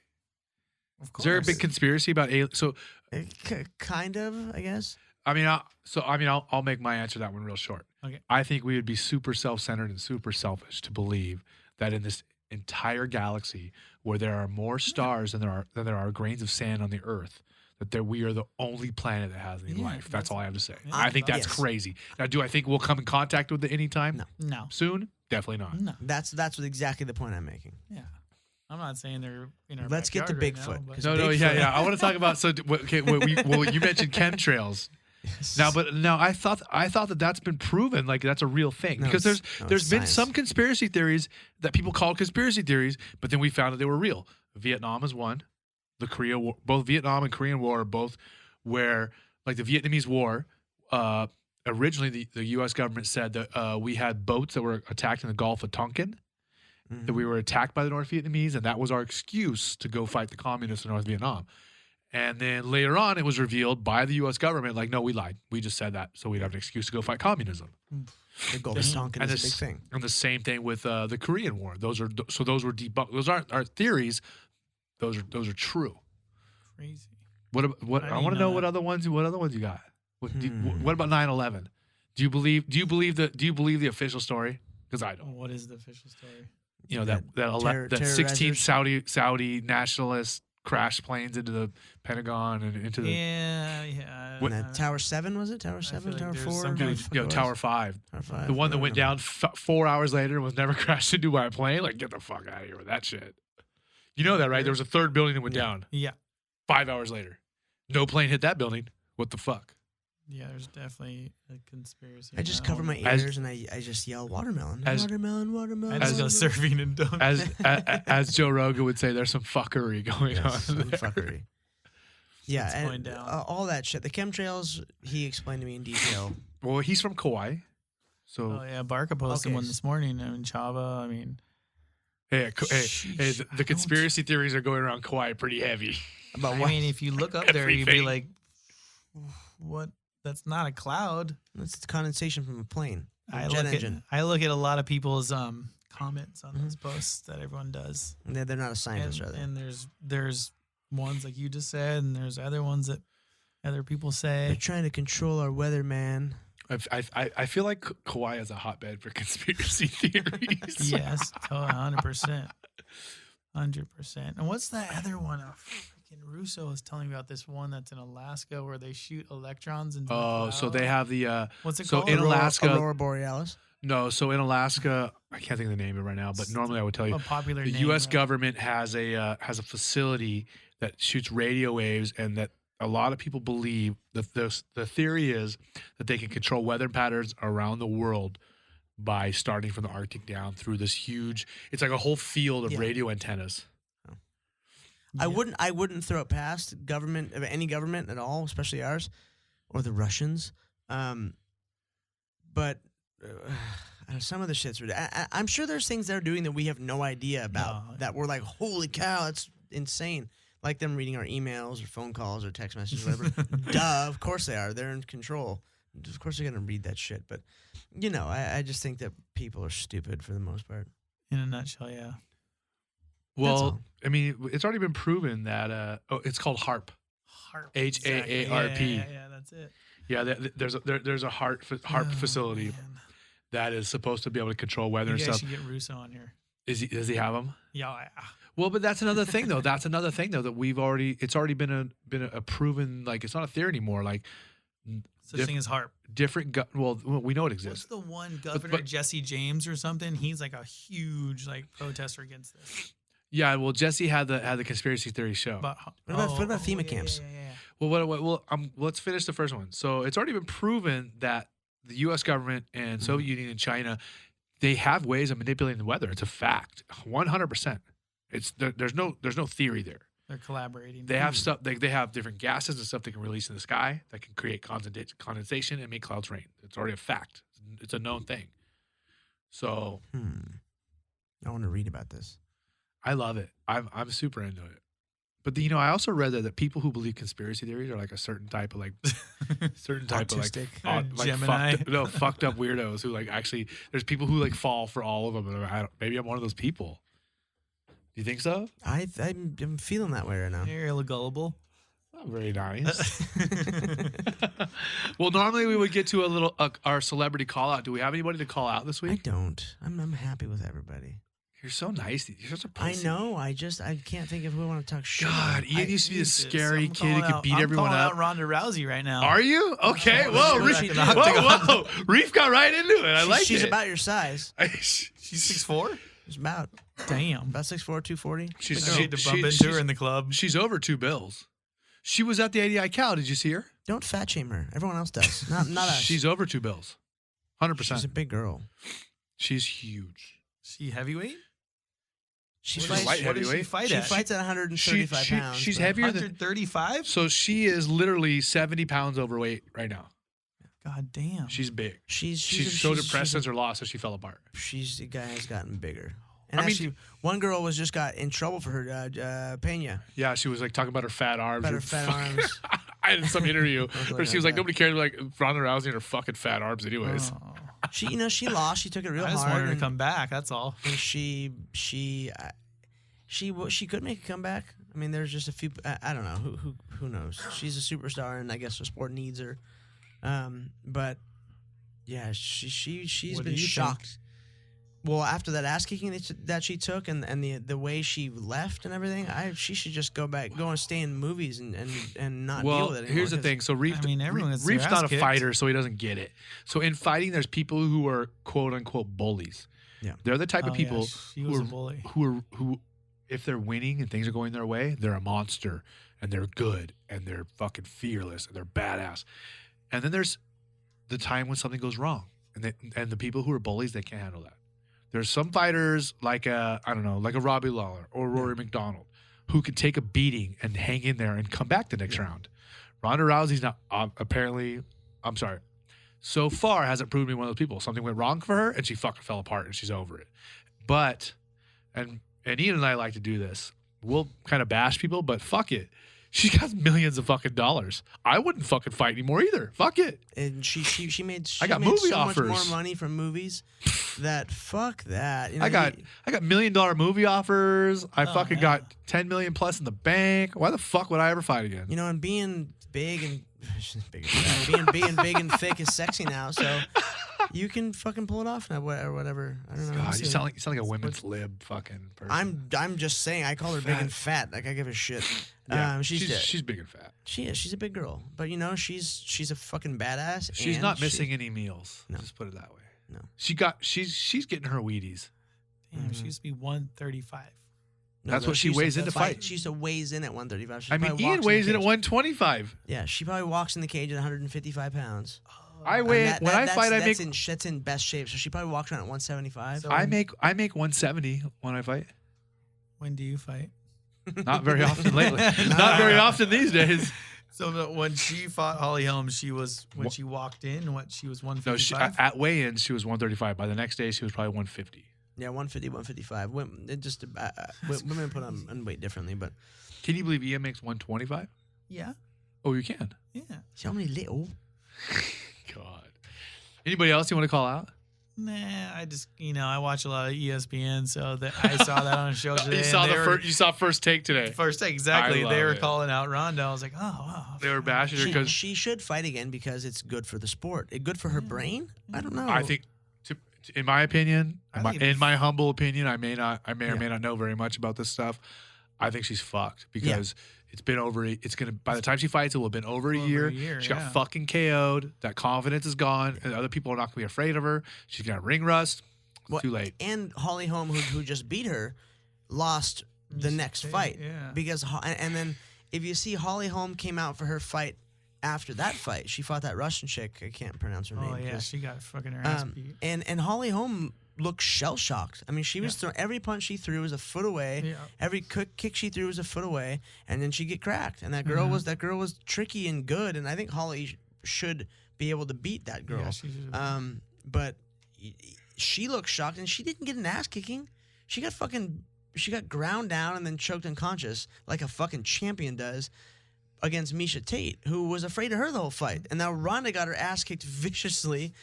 Of Is there a big conspiracy about aliens? So Kind of, I guess. I'll make my answer to that one real short. Okay. I think we would be super self-centered and super selfish to believe that in this entire galaxy, where there are more stars than there are grains of sand on the Earth, that we are the only planet that has any life. That's all I have to say. I think that's Yes. crazy. Now, do I think we'll come in contact with it anytime? No. Soon? Definitely not. No. That's exactly the point I'm making. Yeah. I'm not saying they're in our Let's get to backyard Bigfoot, right now, but- 'cause No, Bigfoot. yeah. I want to talk about you mentioned chemtrails. Now, I thought that that's been proven, like that's a real thing, No, because it's there's been science. some conspiracy theories that people called conspiracy theories, but then we found that they were real. Vietnam is one. the Korea War, both Vietnam and Korean War, are both where, like the Vietnamese War, originally the U.S. government said that we had boats that were attacked in the Gulf of Tonkin, that we were attacked by the North Vietnamese, and that was our excuse to go fight the communists in North Vietnam. And then later on, it was revealed by the U.S. government, like, no, we lied. We just said that so we'd have an excuse to go fight communism. The Gulf of Tonkin And is a big thing. And the same thing with the Korean War. Those were debunked. Those aren't our theories. Those are true. Crazy. I want to know what other ones you got. What about 9/11? Do you believe the official story? Because I don't. What is the official story? You know that 16 Saudi nationalists crashed planes into the Pentagon and into the And that Tower 7, was it? Tower 7, like Tower there's 4? some Tower 5. Tower 5. The one that went down 4 hours later and was never crashed into by a plane. Like, get the fuck out of here with that shit. You know that, right? There was a third building that went down Yeah. 5 hours later. No plane hit that building. What the fuck? Yeah, there's definitely a conspiracy. I just cover my ears and I just yell watermelon. Watermelon. I just go surfing and dunk. As Joe Rogan would say, there's some fuckery going on. Some fuckery. Yeah, It's and going down. all that shit. The chemtrails, he explained to me in detail. Well, he's from Kauai. So, Oh yeah, Barca posted one this morning. I mean, Chava. I mean, hey, sheesh, the conspiracy theories are going around Kauai pretty heavy. About I what? mean, if you look up there, you'd be Everything. like, "What? That's not a cloud." It's condensation from a plane. I Jet look engine. at a lot of people's comments on those posts that everyone does, They're not a scientist, and, are they? and there's ones like you just said, and there's other ones that other people They're say. trying to control our weather, man. I feel like Kauai is a hotbed for conspiracy theories. Yes, 100%, 100%. And what's that other one? Freaking Russo was telling me about this one that's in Alaska where they shoot electrons into. Oh, the so cloud. they have the What's it so called? in Alaska. Aurora Borealis. No, so in Alaska, I can't think of the name of it right now, but normally I would tell you a popular the name, U.S. right? government has a facility that shoots radio waves, and that a lot of people believe that the theory is that they can control weather patterns around the world by starting from the Arctic down through this huge. It's like a whole field of Yeah. radio antennas. I wouldn't throw it past government of any government at all, especially ours or the Russians. But some of the shit's ridiculous. I'm sure there's things they're doing that we have no idea about No. that we're like, holy cow, that's insane. Like them reading our emails or phone calls or text messages, whatever. Duh, of course they are. They're in control. Of course they're gonna read that shit. But I just think that people are stupid for the most part. In a nutshell, yeah. Well, all. I mean, it's already been proven that it's called HAARP. HAARP. HAARP. Yeah, that's it. Yeah, there's a HAARP facility Man. that is supposed to be able to control weather You and guys stuff. should get Russo on here. Does he have them? Yeah. Well, but that's another thing though. That's another thing though that it's already been a proven, like, it's not a theory anymore. Like Such thing as HAARP. different. Well, we know it What's exists. the one Governor but- Jesse James or something? He's like a huge protester against this. Yeah. Well, Jesse had the conspiracy theory show. But, What about FEMA camps? Yeah. Well, let's finish the first one. So it's already been proven that the U.S. government and Soviet Union and China, they have ways of manipulating the weather. It's a fact, 100%. There's no theory there. They're collaborating. They have stuff. They have different gases and stuff they can release in the sky that can create condensation and make clouds rain. It's already a fact. It's a known thing. So I want to read about this. I love it. I'm super into it. But I also read that people who believe conspiracy theories are like a certain type of Autistic. Gemini. fucked up weirdos who actually. There's people who fall for all of them. And maybe I'm one of those people. Do you think so? I'm feeling that way right now. You're a little gullible. Not very nice. Well, normally we would get to a little our celebrity call out. Do we have anybody to call out this I week? don't. I'm happy with everybody. You're so nice. You're such a I pussy. know. I can't think if we want to talk shit. God, Ian used to be the scary kid who could beat I'm everyone calling up. out Ronda Rousey right now. Are you? Okay. Whoa, She's Reef, back in the octagon. whoa. Reef got right into it. I like it. She's about your size. She's 6'4"? She's about Damn. 6'4", 240. She's I hate to bump into her in the club. She's over 2 bills. She was at the ADI Cow. Did you see her? Don't fat shame her. Everyone else does. Not us. She's over 2 bills. 100%. She's a big girl. She's huge. She heavyweight? She She's fights. light What does she heavyweight. fight She at? fights at 135 pounds. She's but- heavier than. 135. So she is literally 70 pounds overweight right now. God damn. She's big. She's She's so depressed since her loss that she fell apart. The guy has gotten bigger. And I mean- actually, one girl was just got in trouble for her Pena. Yeah, she was like talking about her fat arms. About her fat arms. I had some interview where she was like, that. nobody cares like Ronda Rousey and her fucking fat arms, anyways. Oh. She, she lost. She took it real I just hard. wanted her to and- come back. That's all. And she could make a comeback. I mean, there's just a few. I don't know who knows. She's a superstar, and I guess the sport needs her. But yeah, she's What do been you shocked. Well, after that ass kicking that she took, and the way she left and everything, she should just go and stay in movies and not deal Well, with it anymore. here's the thing. So Reef, I mean, everyone gets their Reef's ass not a kicked. fighter, so he doesn't get it. So in fighting, there's people who are quote unquote bullies. Yeah. They're the type of Oh, yeah, people she was who a bully. who if they're winning and things are going their way, they're a monster and they're good and they're fucking fearless and they're badass. And then there's the time when something goes wrong, and the people who are bullies, they can't handle that. There's some fighters like a Robbie Lawler or Rory McDonald who can take a beating and hang in there and come back the next round. Ronda Rousey's not apparently. I'm sorry. So far, hasn't proved me one of those people. Something went wrong for her, and she fucking fell apart, and she's over it. But, and Ian and I like to do this. We'll kind of bash people, but fuck it. She's got millions of fucking dollars. I wouldn't fucking fight anymore either. Fuck it. And she made. I got made movie so offers. much more money from movies. That fuck that. You know, I got $1 million movie offers. I fucking yeah. got 10 million plus in the bank. Why the fuck would I ever fight again? You know, and being big and being big and thick is sexy now. So you can fucking pull it off now, or whatever. I don't know. God, you sound like a women's lib fucking person. I'm just saying. I call her big and fat. Like I give a shit. Yeah, She's she's big and fat. she is. She's a big girl, but you know she's a fucking badass. She's and not missing any meals. No. Just put it that way. No. She's getting her Wheaties. Damn, she used to be 135. No, That's though, what she used weighs in to fight. She used to weighs in at 135. She I mean, probably Ian walks weighs the in at cage. 125. Yeah, she probably walks in the cage at 155 pounds. I weigh And when I fight. I make that's in best shape. So she probably walks around at 175. So- I make 170 when I fight. When do you fight? Not very often lately. Not very often these days. So when she fought Holly Holm, she was when she walked in. She was No, 155. at weigh-ins she was 135. By the next day she was probably 150. Yeah, 150, 155. Women put on weight differently, but Can you believe Ian makes 125? yeah, Oh, you can. yeah. so many little. God. Anybody else you want to call out? Nah, I just I watch a lot of ESPN, so that I saw that on a show today. You saw first take today. First take, exactly. I They love were it. calling out Ronda. I was like, oh wow. They were bashing her because She should fight again because it's good for the sport. It's good for her brain. I don't know. I think, in my opinion, I think in my humble opinion, I may or may not know very much about this stuff. I think she's fucked because it's been over. It's gonna by the time she fights, it will have been over a year. She got fucking KO'd. That confidence is gone, and other people are not gonna be afraid of her. She's got ring rust. It's too late. And Holly Holm, who just beat her, lost the next fight. yeah. Because and then if you see Holly Holm came out for her fight after that fight, she fought that Russian chick. I can't pronounce her name. Oh yeah, 'cause- she got fucking her ass beat. and Holly Holm looked shell shocked. I mean, she was throwing every punch she threw was a foot away. Yeah. Every kick she threw was a foot away, and then she'd get cracked. And that girl was tricky and good. And I think Holly should be able to beat that girl. Yeah, she should. But she looked shocked, and she didn't get an ass kicking. She got ground down and then choked unconscious like a fucking champion does against Misha Tate, who was afraid of her the whole fight. And now Ronda got her ass kicked viciously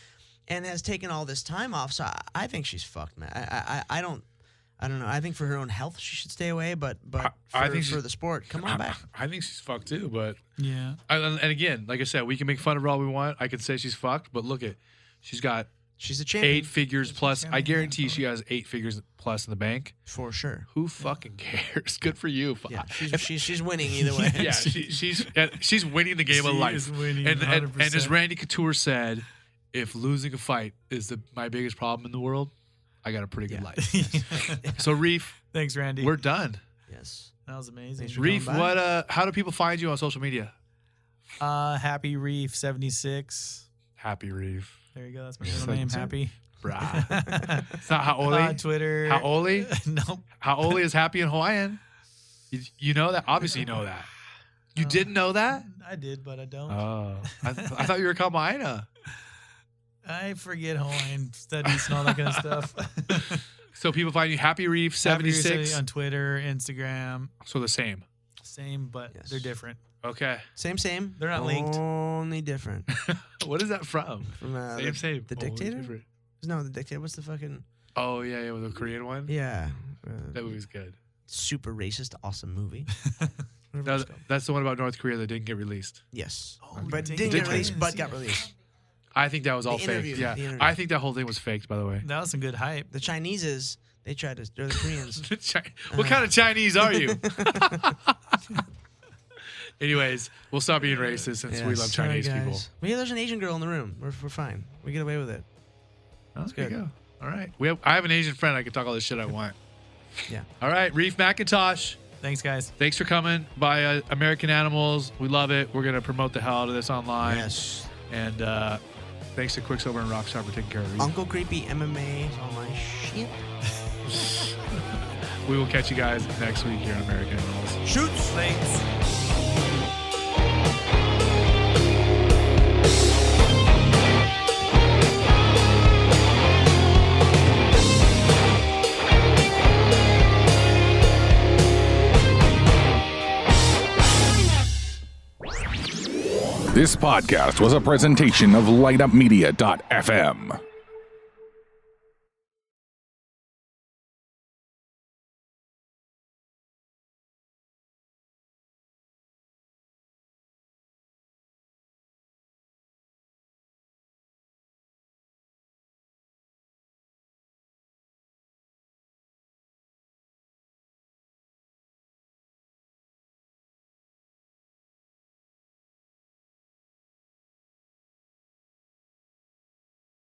and has taken all this time off. So I think she's fucked, man. I don't know. I think for her own health, she should stay away. But I think for the sport, come on back. I think she's fucked too, but Yeah. and again, like I said, we can make fun of her all we want. I could say she's fucked, but look she's got She's a champion 8 figures plus. I guarantee she has 8 figures plus in the bank. for sure. Who fucking cares? Good for you. Yeah, she's winning either way. Yeah, she's winning the game of She life. is winning and as 100%. Randy Couture said, if losing a fight is my biggest problem in the world, I got a pretty good life. So Reef, Thanks, Randy. we're done. Yes. That was amazing. Thanks for Reef, coming by. how do people find you on social media? Happy Reef 76. Happy Reef. There you go. That's my middle name. Happy. Brah. It's not Haoli. Twitter. Haoli? Nope. Haoli is happy in Hawaiian. You know that? Obviously, you know that. You didn't know that? I did, but I don't. Oh. I thought you were Kamaina. I forget Hawaiian studies and all that kind of stuff. So people find you Happy Reef 76 Happy Reef on Twitter, Instagram. So the same. Same, but Yes. they're different. Okay. Same. They're not linked. Only different. What is that from? From Same. The Only Dictator? different. No, the Dictator. What's the fucking? Oh yeah, with the Korean one. Yeah. That movie's good. Super racist, awesome movie. That's the one about North Korea that didn't get released. Yes. Oh, But didn't didn't get get released, released. but got released. I think that was all The fake. interview, Yeah, the interview. I think that whole thing was faked. By the way. That was some good hype. The Chinese they tried to. They're the Koreans. What kind of Chinese are you? Anyways, we'll stop being racist since we Yes. love Sorry, Chinese guys. people. But yeah, there's an Asian girl in the room. We're fine. We get away with it. Oh, That's there good. you go. All right. I have an Asian friend. I can talk all this shit I want. Yeah. All right. Reef McIntosh. Thanks, guys. Thanks for coming by American Animals. We love it. We're going to promote the hell out of this online. Yes. And thanks to Quicksilver and Rockstar for taking care of Reef. Uncle Creepy MMA is all my shit. We will catch you guys next week here on American Animals. Shoots. Thanks. This podcast was a presentation of lightupmedia.fm.